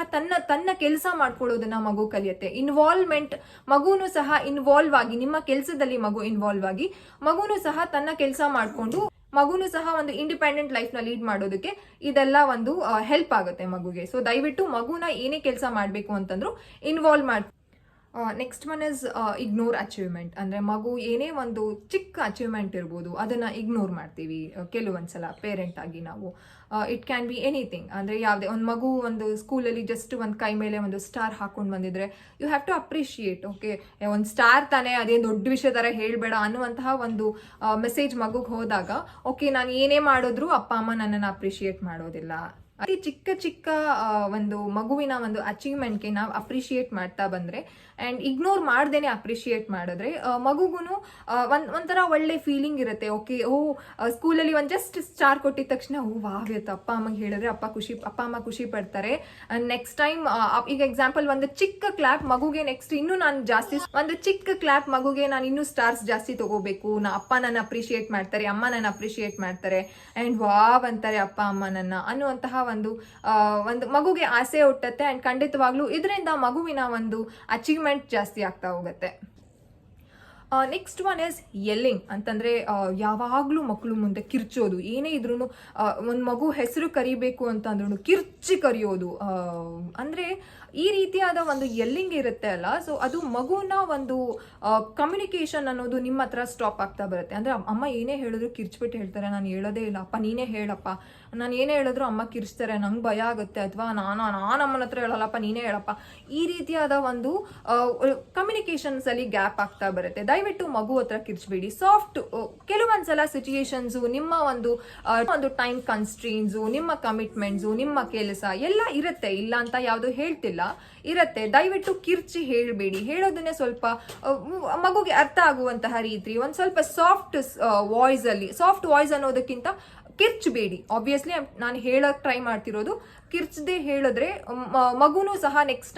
ತನ್ನ ಕೆಲಸ ಮಾಡ್ಕೊಳ್ಳೋದನ್ನ ಮಗು ಕಲಿಯುತ್ತೆ. ಇನ್ವಾಲ್ವ್ಮೆಂಟ್, ಮಗುನು ಸಹ ಇನ್ವಾಲ್ವ್ ಆಗಿ, ನಿಮ್ಮ ಕೆಲಸದಲ್ಲಿ ಮಗು ಇನ್ವಾಲ್ವ್ ಆಗಿ ಮಗುನು ಸಹ ತನ್ನ ಕೆಲಸ ಮಾಡ್ಕೊಂಡು ಮಗುನು ಸಹ ಒಂದು ಇಂಡಿಪೆಂಡೆಂಟ್ ಲೈಫ್ ನ ಲೀಡ್ ಮಾಡೋದಕ್ಕೆ ಇದೆಲ್ಲ ಒಂದು ಹೆಲ್ಪ್ ಆಗುತ್ತೆ ಮಗುಗೆ. ಸೊ ದಯವಿಟ್ಟು ಮಗುನ ಏನೇ ಕೆಲಸ ಮಾಡಬೇಕು ಅಂತಂದ್ರು ಇನ್ವಾಲ್ವ್ ಮಾಡಿ. Next one is ignore achievement. ಅಂದರೆ ಮಗು ಏನೇ ಒಂದು ಚಿಕ್ಕ ಅಚೀವ್ಮೆಂಟ್ ಇರ್ಬೋದು ಅದನ್ನು ಇಗ್ನೋರ್ ಮಾಡ್ತೀವಿ ಕೆಲವೊಂದ್ಸಲ ಪೇರೆಂಟ್ ಆಗಿ ನಾವು. It can be anything. ಅಂದರೆ ಯಾವುದೇ ಒಂದು ಮಗು ಒಂದು ಸ್ಕೂಲಲ್ಲಿ ಜಸ್ಟ್ ಒಂದು ಕೈ ಮೇಲೆ ಒಂದು ಸ್ಟಾರ್ ಹಾಕೊಂಡು ಬಂದಿದ್ರೆ you have to appreciate. Okay, ಒಂದು ಸ್ಟಾರ್ ತಾನೇ, ಅದೇನು ದೊಡ್ಡ ವಿಷಯ ಥರ ಹೇಳಬೇಡ ಅನ್ನುವಂತಹ ಒಂದು ಮೆಸೇಜ್ ಮಗುಗೆ ಹೋದಾಗ, ಓಕೆ ನಾನು ಏನೇ ಮಾಡಿದ್ರು ಅಪ್ಪ ಅಮ್ಮ ನನ್ನನ್ನು ಅಪ್ರಿಷಿಯೇಟ್ ಮಾಡೋದಿಲ್ಲ. ಅತಿ ಚಿಕ್ಕ ಒಂದು ಮಗುವಿನ ಒಂದು ಅಚೀವ್ಮೆಂಟ್ಗೆ ನಾವು ಅಪ್ರಿಷಿಯೇಟ್ ಮಾಡ್ತಾ ಬಂದರೆ ಆ್ಯಂಡ್ ಇಗ್ನೋರ್ ಮಾಡ್ದೇನೆ ಅಪ್ರಿಷಿಯೇಟ್ ಮಾಡಿದ್ರೆ ಮಗುಗೂ ಒಂಥರ ಒಳ್ಳೆ ಫೀಲಿಂಗ್ ಇರುತ್ತೆ. ಓಕೆ, ಸ್ಕೂಲಲ್ಲಿ ಒಂದು ಜಸ್ಟ್ ಸ್ಟಾರ್ ಕೊಟ್ಟಿದ ತಕ್ಷಣ ವಾವ್ಯತ್ತು ಅಪ್ಪ ಅಮ್ಮಗೆ ಹೇಳಿದ್ರೆ ಅಪ್ಪ ಅಮ್ಮ ಖುಷಿ ಪಡ್ತಾರೆ. ನೆಕ್ಸ್ಟ್ ಟೈಮ್ ಈಗ ಎಕ್ಸಾಂಪಲ್ ಒಂದು ಚಿಕ್ಕ ಕ್ಲಾಪ್ ಮಗುಗೆ ನೆಕ್ಸ್ಟ್ ಇನ್ನೂ ನಾನು ಜಾಸ್ತಿ, ಒಂದು ಚಿಕ್ಕ ಕ್ಲಾಪ್ ಮಗುಗೆ ನಾನು ಇನ್ನೂ ಸ್ಟಾರ್ಸ್ ಜಾಸ್ತಿ ತಗೋಬೇಕು, ಅಪ್ಪ ನನ್ನ ಅಪ್ರಿಷಿಯೇಟ್ ಮಾಡ್ತಾರೆ, ಅಮ್ಮ ನನ್ನ ಅಪ್ರಿಷಿಯೇಟ್ ಮಾಡ್ತಾರೆ ಆ್ಯಂಡ್ ವಾವ್ ಅಂತಾರೆ ಅಪ್ಪ ಅಮ್ಮ ನನ್ನ ಅನ್ನುವಂತಹ ಒಂದು ಮಗುಗೆ ಆಸೆ ಹುಟ್ಟತ್ತೆ. ಆ್ಯಂಡ್ ಖಂಡಿತವಾಗ್ಲೂ ಇದರಿಂದ ಮಗುವಿನ ಒಂದು ಅಚೀವ್ಮೆಂಟ್ ಜಾಸ್ತಿ ಆಗ್ತಾ ಹೋಗುತ್ತೆ. ನೆಕ್ಸ್ಟ್ ಒನ್ ಇಸ್ ಯೆಲ್ಲಿಂಗ್ ಅಂತಂದರೆ ಯಾವಾಗಲೂ ಮಕ್ಕಳು ಮುಂದೆ ಕಿರ್ಚೋದು. ಏನೇ ಇದ್ರೂ ಒಂದು ಮಗು ಹೆಸರು ಕರಿಬೇಕು ಅಂತಂದ್ರೂ ಕಿರ್ಚಿ ಕರಿಯೋದು. ಅಂದರೆ ಈ ರೀತಿಯಾದ ಒಂದು ಯೆಲ್ಲಿಂಗ್ ಇರುತ್ತೆ ಅಲ್ಲ, ಸೊ ಅದು ಮಗುನ ಒಂದು ಕಮ್ಯುನಿಕೇಷನ್ ಅನ್ನೋದು ನಿಮ್ಮ ಹತ್ರ ಸ್ಟಾಪ್ ಆಗ್ತಾ ಬರುತ್ತೆ. ಅಂದರೆ ಅಮ್ಮ ಏನೇ ಹೇಳಿದ್ರು ಕಿರ್ಚ್ಬಿಟ್ಟು ಹೇಳ್ತಾರೆ, ನಾನು ಹೇಳೋದೇ ಇಲ್ಲ, ಅಪ್ಪ ನೀನೇ ಹೇಳಪ್ಪ, ನಾನು ಏನೇ ಹೇಳಿದ್ರು ಅಮ್ಮ ಕಿರ್ಚ್ತಾರೆ, ನಂಗೆ ಭಯ ಆಗುತ್ತೆ, ಅಥವಾ ನಾನು ಅಮ್ಮನ ಹತ್ರ ಹೇಳಲ್ಲಪ್ಪ ನೀನೇ ಹೇಳಪ್ಪ. ಈ ರೀತಿಯಾದ ಒಂದು ಕಮ್ಯುನಿಕೇಷನ್ಸಲ್ಲಿ ಗ್ಯಾಪ್ ಆಗ್ತಾ ಬರುತ್ತೆ. ದಯವಿಟ್ಟು ಮಗು ಹತ್ರ ಕಿರ್ಚ್ಬೇಡಿ. ಸಾಫ್ಟ್, ಕೆಲವೊಂದ್ಸಲ ಸಿಚುಯೇಷನ್ಸು, ನಿಮ್ಮ ಒಂದು ಟೈಮ್ ಕನ್ಸ್ಟ್ರೇನ್ಸು, ನಿಮ್ಮ ಕಮಿಟ್ಮೆಂಟ್ಸು, ನಿಮ್ಮ ಕೆಲಸ ಎಲ್ಲ ಇರುತ್ತೆ, ಇಲ್ಲ ಅಂತ ಯಾವುದು ಹೇಳ್ತಿಲ್ಲ, ಇರುತ್ತೆ. ದಯವಿಟ್ಟು ಕಿರ್ಚಿ ಹೇಳಬೇಡಿ. ಹೇಳೋದನ್ನೇ ಸ್ವಲ್ಪ ಮಗುಗೆ ಅರ್ಥ ಆಗುವಂತಹ ರೀತಿ ಒಂದು ಸ್ವಲ್ಪ ಸಾಫ್ಟ್ ವಾಯ್ಸ್ ಅನ್ನೋದಕ್ಕಿಂತ ಕಿರ್ಚಬೇಡಿ. ಆಬ್ವಿಯಸ್ಲಿ ನಾನು ಹೇಳಕ್ ಟ್ರೈ ಮಾಡ್ತಿರೋದು ಕಿರ್ಚದೆ ಹೇಳಿದ್ರೆ ಮಗುನು ಸಹ ನೆಕ್ಸ್ಟ್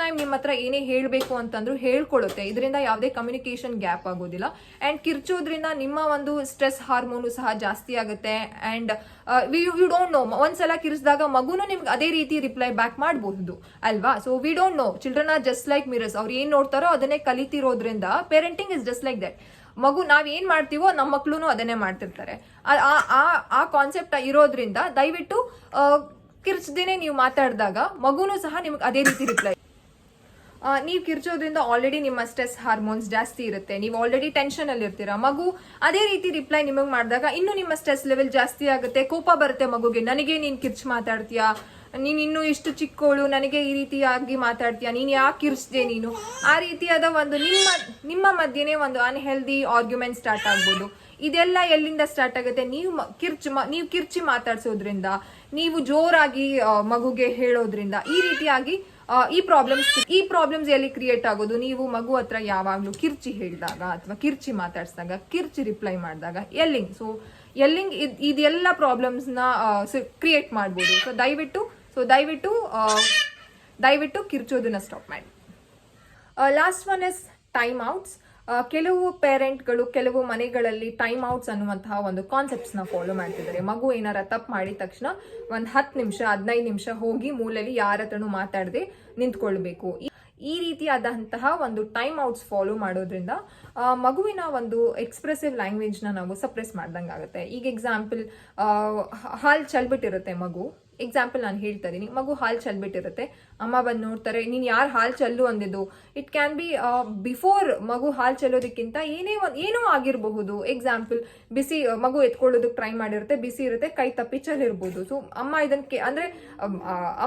ಟೈಮ್ ನಿಮ್ಮ ಹತ್ರ ಏನೇ ಹೇಳಬೇಕು ಅಂತಂದ್ರು ಹೇಳ್ಕೊಳ್ಳುತ್ತೆ. ಇದರಿಂದ ಯಾವುದೇ ಕಮ್ಯುನಿಕೇಶನ್ ಗ್ಯಾಪ್ ಆಗೋದಿಲ್ಲ. ಆ್ಯಂಡ್ ಕಿರ್ಚೋದ್ರಿಂದ ನಿಮ್ಮ ಒಂದು ಸ್ಟ್ರೆಸ್ ಹಾರ್ಮೋನು ಸಹ ಜಾಸ್ತಿ ಆಗುತ್ತೆ. ಆ್ಯಂಡ್ ಯು ಡೋಂಟ್ ನೋ, ಒಂದ್ಸಲ ಕಿರ್ಚಿದಾಗ ಮಗುನು ನಿಮ್ಗೆ ಅದೇ ರೀತಿ ರಿಪ್ಲೈ ಬ್ಯಾಕ್ ಮಾಡಬಹುದು ಅಲ್ವಾ. So we don't know, children are just like mirrors. ಅವ್ರು ಏನ್ ನೋಡ್ತಾರೋ ಅದನ್ನೇ ಕಲಿತಿರೋದ್ರಿಂದ parenting is just like that. ಮಗು ನಾವೇನ್ ಮಾಡ್ತೀವೋ ನಮ್ಮ ಮಕ್ಳು ಅದನ್ನೇ ಮಾಡ್ತಿರ್ತಾರೆ. ಆ ಕಾನ್ಸೆಪ್ಟ್ ಇರೋದ್ರಿಂದ ದಯವಿಟ್ಟು ಕಿರ್ಚದೇನೆ ನೀವು ಮಾತಾಡಿದಾಗ ಮಗುನು ಸಹ ನಿಮ್ಗೆ ಅದೇ ರೀತಿ ರಿಪ್ಲೈ. ನೀವು ಕಿರ್ಚೋದ್ರಿಂದ ಆಲ್ರೆಡಿ ನಿಮ್ಮ ಸ್ಟ್ರೆಸ್ ಹಾರ್ಮೋನ್ಸ್ ಜಾಸ್ತಿ ಇರುತ್ತೆ, ನೀವು ಆಲ್ರೆಡಿ ಟೆನ್ಷನ್ ಅಲ್ಲಿ ಇರ್ತೀರಾ. ಮಗು ಅದೇ ರೀತಿ ರಿಪ್ಲೈ ನಿಮಗೆ ಮಾಡಿದಾಗ ಇನ್ನೂ ನಿಮ್ಮ ಸ್ಟ್ರೆಸ್ ಲೆವೆಲ್ ಜಾಸ್ತಿ ಆಗುತ್ತೆ. ಕೋಪ ಬರುತ್ತೆ ಮಗುಗೆ, ನನಗೆ ನೀನು ಕಿರ್ಚ್ ಮಾತಾಡ್ತೀಯಾ, ನೀನು ಇನ್ನೂ ಇಷ್ಟು ಚಿಕ್ಕವಳು, ನನಗೆ ಈ ರೀತಿಯಾಗಿ ಮಾತಾಡ್ತೀಯಾ, ನೀನು ಯಾಕೆ ಕಿರ್ಚ್ದೆ ನೀನು, ಆ ರೀತಿಯಾದ ಒಂದು ನಿಮ್ಮ ಮಧ್ಯೆನೇ ಒಂದು ಅನ್ಹೆಲ್ದಿ ಆರ್ಗ್ಯುಮೆಂಟ್ ಸ್ಟಾರ್ಟ್ ಆಗ್ಬೋದು. ಇದೆಲ್ಲ ಎಲ್ಲಿಂದ ಸ್ಟಾರ್ಟ್ ಆಗುತ್ತೆ? ನೀವು ಕಿರ್ಚಿ ಮಾತಾಡ್ಸೋದ್ರಿಂದ, ನೀವು ಜೋರಾಗಿ ಮಗುಗೆ ಹೇಳೋದ್ರಿಂದ, ಈ ರೀತಿಯಾಗಿ ಈ ಪ್ರಾಬ್ಲಮ್ಸ್ ಎಲ್ಲಿ ಕ್ರಿಯೇಟ್ ಆಗೋದು? ನೀವು ಮಗು ಹತ್ರ ಯಾವಾಗಲೂ ಕಿರ್ಚಿ ಹೇಳಿದಾಗ ಅಥವಾ ಕಿರ್ಚಿ ಮಾತಾಡ್ಸಿದಾಗ, ಕಿರ್ಚಿ ರಿಪ್ಲೈ ಮಾಡಿದಾಗ ಯೆಲ್ಲಿಂಗ್. ಸೊ ಯೆಲ್ಲಿಂಗ್ ಇದೆಲ್ಲ ಪ್ರಾಬ್ಲಮ್ಸ್ನ ಕ್ರಿಯೇಟ್ ಮಾಡ್ಬೋದು. ದಯವಿಟ್ಟು ಕಿರ್ಚೋದನ್ನ ಸ್ಟಾಪ್ ಮಾಡಿ. Last one is time outs. ಕೆಲವು ಪೇರೆಂಟ್ಗಳು ಕೆಲವು ಮನೆಗಳಲ್ಲಿ ಟೈಮ್ ಔಟ್ಸ್ ಅನ್ನುವಂತಹ ಒಂದು ಕಾನ್ಸೆಪ್ಟ್ಸ್ನ ಫಾಲೋ ಮಾಡ್ತಿದ್ದಾರೆ. ಮಗು ಏನಾರ ತಪ್ಪು ಮಾಡಿದ ತಕ್ಷಣ ಒಂದು 10 ನಿಮಿಷ 15 ನಿಮಿಷ ಹೋಗಿ ಮೂಲೆಯಲ್ಲಿ ಯಾರ ಹತ್ರನೂ ಮಾತಾಡದೆ ನಿಂತ್ಕೊಳ್ಬೇಕು. ಈ ರೀತಿಯಾದಂತಹ ಒಂದು ಟೈಮ್ ಔಟ್ಸ್ ಫಾಲೋ ಮಾಡೋದ್ರಿಂದ ಮಗುವಿನ ಒಂದು ಎಕ್ಸ್ಪ್ರೆಸಿವ್ ಲ್ಯಾಂಗ್ವೇಜ್ನ ನಾವು ಸಪ್ರೆಸ್ ಮಾಡ್ದಂಗೆ ಆಗುತ್ತೆ. ಈಗ ಎಕ್ಸಾಂಪಲ್, ಹಾಲು ಚೆಲ್ಬಿಟ್ಟಿರುತ್ತೆ ಮಗು. ಎಕ್ಸಾಂಪಲ್ ನಾನು ಹೇಳ್ತಾ ಇದ್ದೀನಿ, ಮಗು ಹಾಲು ಚೆಲ್ಬಿಟ್ಟಿರುತ್ತೆ, ಅಮ್ಮ ಬಂದು ನೋಡ್ತಾರೆ, ನೀನು ಯಾರು ಹಾಲು ಚೆಲ್ಲು ಅಂದಿದ್ದು. ಇಟ್ ಕ್ಯಾನ್ ಬಿ ಬಿಫೋರ್ ಮಗು ಹಾಲು ಚೆಲ್ಲೋದಕ್ಕಿಂತ ಏನೋ ಆಗಿರಬಹುದು. ಎಕ್ಸಾಂಪಲ್, ಬಿಸಿ ಮಗು ಎತ್ಕೊಳ್ಳೋದಕ್ಕೆ ಟ್ರೈ ಮಾಡಿರುತ್ತೆ, ಬಿಸಿ ಇರುತ್ತೆ, ಕೈ ತಪ್ಪಿ ಚೆಲ್ಲಿರ್ಬೋದು. ಸೊ ಅಮ್ಮ ಇದಕ್ಕೆ ಅಂದರೆ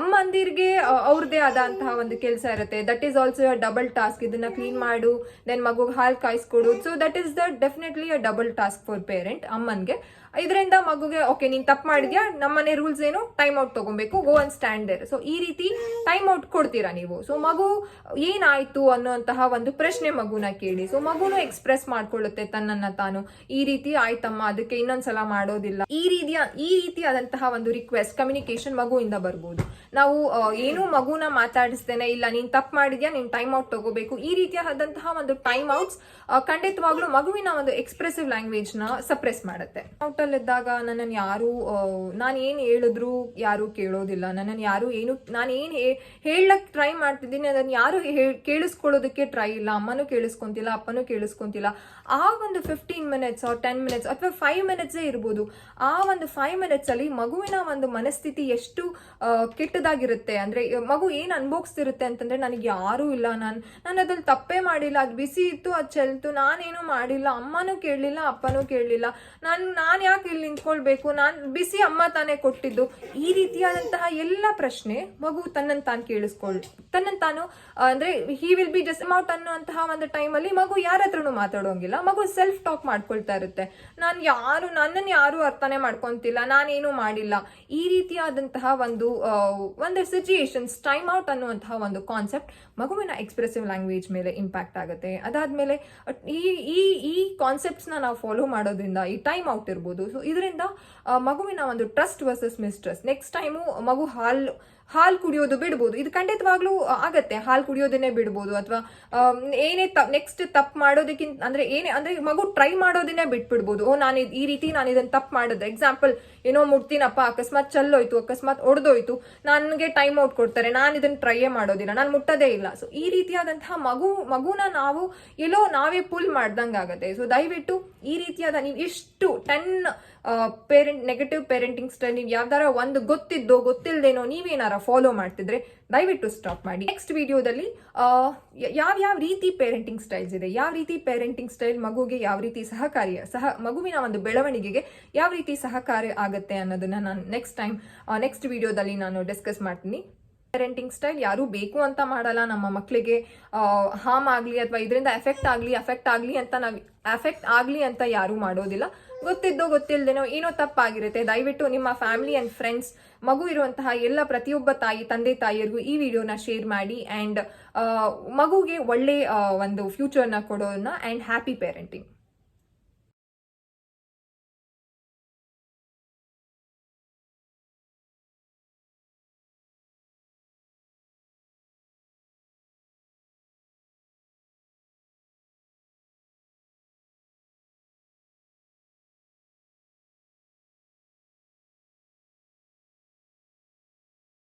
ಅಮ್ಮಂದಿರಿಗೆ ಅವ್ರದ್ದೇ ಆದಂತಹ ಒಂದು ಕೆಲಸ ಇರುತ್ತೆ. That is also a double task. ಇದನ್ನ ಕ್ಲೀನ್ ಮಾಡು, ದೆನ್ ಮಗುಗೆ ಹಾಲು ಕಾಯಿಸ್ಕೊಡು. So that is definitely a double task for parent, ಅಮ್ಮನ್ಗೆ. ಇದರಿಂದ ಮಗುಗೆ ಓಕೆ ನೀನು ತಪ್ಪು ಮಾಡಿದ್ಯಾ, ನಮ್ಮನೆ ರೂಲ್ಸ್ ಏನು, ಟೈಮ್ ಔಟ್ ತಗೊಬೇಕು, go and stand there. So ಈ ರೀತಿ ಟೈಮ್ ಟೈಮ್ ಔಟ್ ಕೊಡ್ತೀರಾ ನೀವು. ಸೊ ಮಗು ಏನಾಯ್ತು ಅನ್ನುವಂತಹ ಒಂದು ಪ್ರಶ್ನೆ ಮಗುನ ಕೇಳಿ. ಸೊ ಮಗುನು ಎಕ್ಸ್ಪ್ರೆಸ್ ಮಾಡ್ಕೊಳ್ಳುತ್ತೆ ತನ್ನನ್ನ ತಾನು, ಈ ರೀತಿ ಆಯ್ತಮ್ಮ ಅದಕ್ಕೆ ಇನ್ನೊಂದ್ಸಲ ಮಾಡೋದಿಲ್ಲ, ಈ ರೀತಿಯಾದಂತಹ ಒಂದು ರಿಕ್ವೆಸ್ಟ್ ಕಮ್ಯುನಿಕೇಶನ್ ಮಗುವಿಂದ ಬರ್ಬೋದು. ನಾವು ಏನೂ ಮಗುನ ಮಾತಾಡಿಸ್ತೇನೆ, ಇಲ್ಲ ನೀನ್ ತಪ್ಪು ಮಾಡಿದ್ಯಾ, ನೀನ್ ಟೈಮ್ ಔಟ್ ತಗೋಬೇಕು, ಈ ರೀತಿಯಾದಂತಹ ಒಂದು ಟೈಮ್ ಔಟ್ಸ್ ಖಂಡಿತವಾಗ್ಲೂ ಮಗುವಿನ ಒಂದು ಎಕ್ಸ್ಪ್ರೆಸಿವ್ ಲ್ಯಾಂಗ್ವೇಜ್ ನ ಸಪ್ರೆಸ್ ಮಾಡುತ್ತೆ. ಔಟ್ ಅಲ್ಲಿ ಇದ್ದಾಗ ನನ್ನನ್ನು ಯಾರು ನಾನು ಏನ್ ಹೇಳಿದ್ರು ಯಾರು ಕೇಳೋದಿಲ್ಲ, ನನ್ನನ್ನು ಯಾರು ಏನು ನಾನು ಏನ್ ಹೇಳಕ್ ಟ್ರೈ ಮಾಡ್ತಿದ್ದೀನಿ ಅದನ್ನ ಯಾರು ಕೇಳಿಸ್ಕೊಳ್ಳೋದಕ್ಕೆ ಟ್ರೈ ಇಲ್ಲ, ಅಮ್ಮನೂ ಕೇಳಿಸ್ಕೊಂತಿಲ್ಲ ಅಪ್ಪನೂ ಕೇಳಿಸ್ಕೊಂತಿಲ್ಲ. ಆ ಒಂದು 15 ಮಿನಿಟ್ಸ್ 10 ಮಿನಿಟ್ಸ್ ಅಥವಾ 5 ಮಿನಿಟ್ಸ್ ಇರ್ಬೋದು, ಆ ಒಂದು 5 ಮಿನಿಟ್ಸ್ ಅಲ್ಲಿ ಮಗುವಿನ ಒಂದು ಮನಸ್ಥಿತಿ ಎಷ್ಟು ಕೆಟ್ಟದಾಗಿರುತ್ತೆ ಅಂದ್ರೆ, ಮಗು ಏನ್ ಅನ್ಭೋಗಿಸ್ತಿರುತ್ತೆ ಅಂತಂದ್ರೆ, ನನಗೆ ಯಾರು ಇಲ್ಲ, ನಾನು ಅದ್ರಲ್ಲಿ ತಪ್ಪೇ ಮಾಡಿಲ್ಲ, ಅದು ಬಿಸಿ ಇತ್ತು ಅದು ಚೆಲ್ತು, ನಾನೇನು ಮಾಡಿಲ್ಲ, ಅಮ್ಮನೂ ಕೇಳಲಿಲ್ಲ ಅಪ್ಪನೂ ಕೇಳಲಿಲ್ಲ, ನಾನು ಯಾಕೆ ಇಲ್ಲಿ ನಿಂತ್ಕೊಳ್ಬೇಕು, ನಾನು ಬಿಸಿ ಅಮ್ಮ ತಾನೇ ಕೊಟ್ಟಿದ್ದು, ಈ ರೀತಿಯಾದಂತಹ ಎಲ್ಲ ಪ್ರಶ್ನೆ ಮಗು ತನ್ನನ್ನು ತಾನು ಅಂದ್ರೆ he will be just out ಅನ್ನುವಂತಹ ಒಂದು ಟೈಮಲ್ಲಿ ಮಗು ಯಾರ ಹತ್ರನೂ ಮಾತಾಡೋಂಗಿಲ್ಲ, ಮಗು ಸೆಲ್ಫ್ ಟಾಕ್ ಮಾಡ್ಕೊಳ್ತಾ ಇರುತ್ತೆ. ನನ್ನನ್ನು ಯಾರು ಅರ್ಥನೇ ಮಾಡ್ಕೊಂತಿಲ್ಲ, ನಾನೇನು ಮಾಡಿಲ್ಲ, ಈ ರೀತಿಯಾದಂತಹ ಒಂದು ಸಿಚುಯೇಷನ್ಸ್ ಟೈಮ್ ಔಟ್ ಅನ್ನುವಂತಹ ಒಂದು ಕಾನ್ಸೆಪ್ಟ್ ಮಗುವಿನ ಎಕ್ಸ್ಪ್ರೆಸಿವ್ ಲ್ಯಾಂಗ್ವೇಜ್ ಮೇಲೆ ಇಂಪ್ಯಾಕ್ಟ್ ಆಗುತ್ತೆ. ಅದಾದ್ಮೇಲೆ ಈ ಕಾನ್ಸೆಪ್ಟ್ಸ್ ನಾವು ಫಾಲೋ ಮಾಡೋದ್ರಿಂದ, ಈ ಟೈಮ್ ಔಟ್ ಇರ್ಬೋದು, ಸೊ ಇದರಿಂದ ಮಗುವಿನ ಒಂದು ಟ್ರಸ್ಟ್ ವರ್ಸಸ್ ಮಿಸ್ಟ್ರಸ್ಟ್. ನೆಕ್ಸ್ಟ್ ಟೈಮು ಮಗು ಹಾಲು ಕುಡಿಯೋದು ಬಿಡ್ಬೋದು, ಇದು ಖಂಡಿತವಾಗ್ಲೂ ಆಗತ್ತೆ, ಹಾಲು ಕುಡಿಯೋದನ್ನೇ ಬಿಡ್ಬೋದು, ಅಥವಾ ಏನೇ ನೆಕ್ಸ್ಟ್ ತಪ್ಪು ಮಾಡೋದಕ್ಕಿಂತ ಅಂದ್ರೆ ಮಗು ಟ್ರೈ ಮಾಡೋದನ್ನೇ ಬಿಟ್ಬಿಡ್ಬೋದು. ನಾನು ಈ ರೀತಿ ನಾನು ಇದನ್ನ ತಪ್ಪು ಮಾಡಿದ್ರೆ, ಎಕ್ಸಾಂಪಲ್ ಏನೋ ಮುಟ್ತೀನಪ್ಪ, ಅಕಸ್ಮಾತ್ ಚೆಲ್ಲೋಯ್ತು, ಅಕಸ್ಮಾತ್ ಒಡೆದೋಯ್ತು, ನನಗೆ ಟೈಮ್ ಔಟ್ ಕೊಡ್ತಾರೆ, ನಾನು ಇದನ್ನ ಟ್ರೈಯೇ ಮಾಡೋದಿಲ್ಲ, ನಾನು ಮುಟ್ಟೋದೇ ಇಲ್ಲ. ಸೊ ಈ ರೀತಿಯಾದಂತಹ ಮಗುನ ನಾವು ಎಲ್ಲೋ ನಾವೇ ಪುಲ್ ಮಾಡ್ದಂಗೆ ಆಗುತ್ತೆ. ಸೊ ದಯವಿಟ್ಟು ಈ ರೀತಿಯಾದ ನೀವು ಇಷ್ಟು 10 ನೆಗೆಟಿವ್ ಪೇರೆಂಟಿಂಗ್ ಸ್ಟೈಲ್ ನೀವು ಯಾವ್ದಾರ ಒಂದು ಗೊತ್ತಿಲ್ದೇನೋ ನೀವೇನಾರ ಫಾಲೋ ಮಾಡ್ತಿದ್ರೆ ದಯವಿಟ್ಟು ಸ್ಟಾಪ್ ಮಾಡಿ. ನೆಕ್ಸ್ಟ್ ವಿಡಿಯೋದಲ್ಲಿ ಯಾವ ರೀತಿ ಪೇರೆಂಟಿಂಗ್ ಸ್ಟೈಲ್ಸ್ ಇದೆ, ಯಾವ ರೀತಿ ಪೇರೆಂಟಿಂಗ್ ಸ್ಟೈಲ್ ಮಗುಗೆ ಯಾವ ರೀತಿ ಮಗುವಿನ ಒಂದು ಬೆಳವಣಿಗೆಗೆ ಯಾವ ರೀತಿ ಸಹಕಾರಿ ಆಗುತ್ತೆ ಅನ್ನೋದನ್ನ ನಾನು ನೆಕ್ಸ್ಟ್ ವಿಡಿಯೋದಲ್ಲಿ ನಾನು ಡಿಸ್ಕಸ್ ಮಾಡ್ತೀನಿ. ಪೇರೆಂಟಿಂಗ್ ಸ್ಟೈಲ್ ಯಾರು ಬೇಕು ಅಂತ ಮಾಡಲ್ಲ, ನಮ್ಮ ಮಕ್ಕಳಿಗೆ ಹಾರ್ಮ್ ಆಗಲಿ ಅಥವಾ ಇದರಿಂದ ಎಫೆಕ್ಟ್ ಆಗಲಿ ಅಂತ ಯಾರು ಮಾಡೋದಿಲ್ಲ. ಗೊತ್ತಿಲ್ದೇನೋ ಏನೋ ತಪ್ಪಾಗಿರುತ್ತೆ. ದಯವಿಟ್ಟು ನಿಮ್ಮ ಫ್ಯಾಮಿಲಿ ಅಂಡ್ ಫ್ರೆಂಡ್ಸ್, ಮಗು ಇರುವಂತಹ ಪ್ರತಿಯೊಬ್ಬ ತಂದೆ ತಾಯಿಯರಿಗೂ ಈ ವಿಡಿಯೋನ ಶೇರ್ ಮಾಡಿ ಅಂಡ್ ಮಗುಗೆ ಒಳ್ಳೆ ಒಂದು ಫ್ಯೂಚರ್ನ ಕೊಡೋಣ. And happy parenting.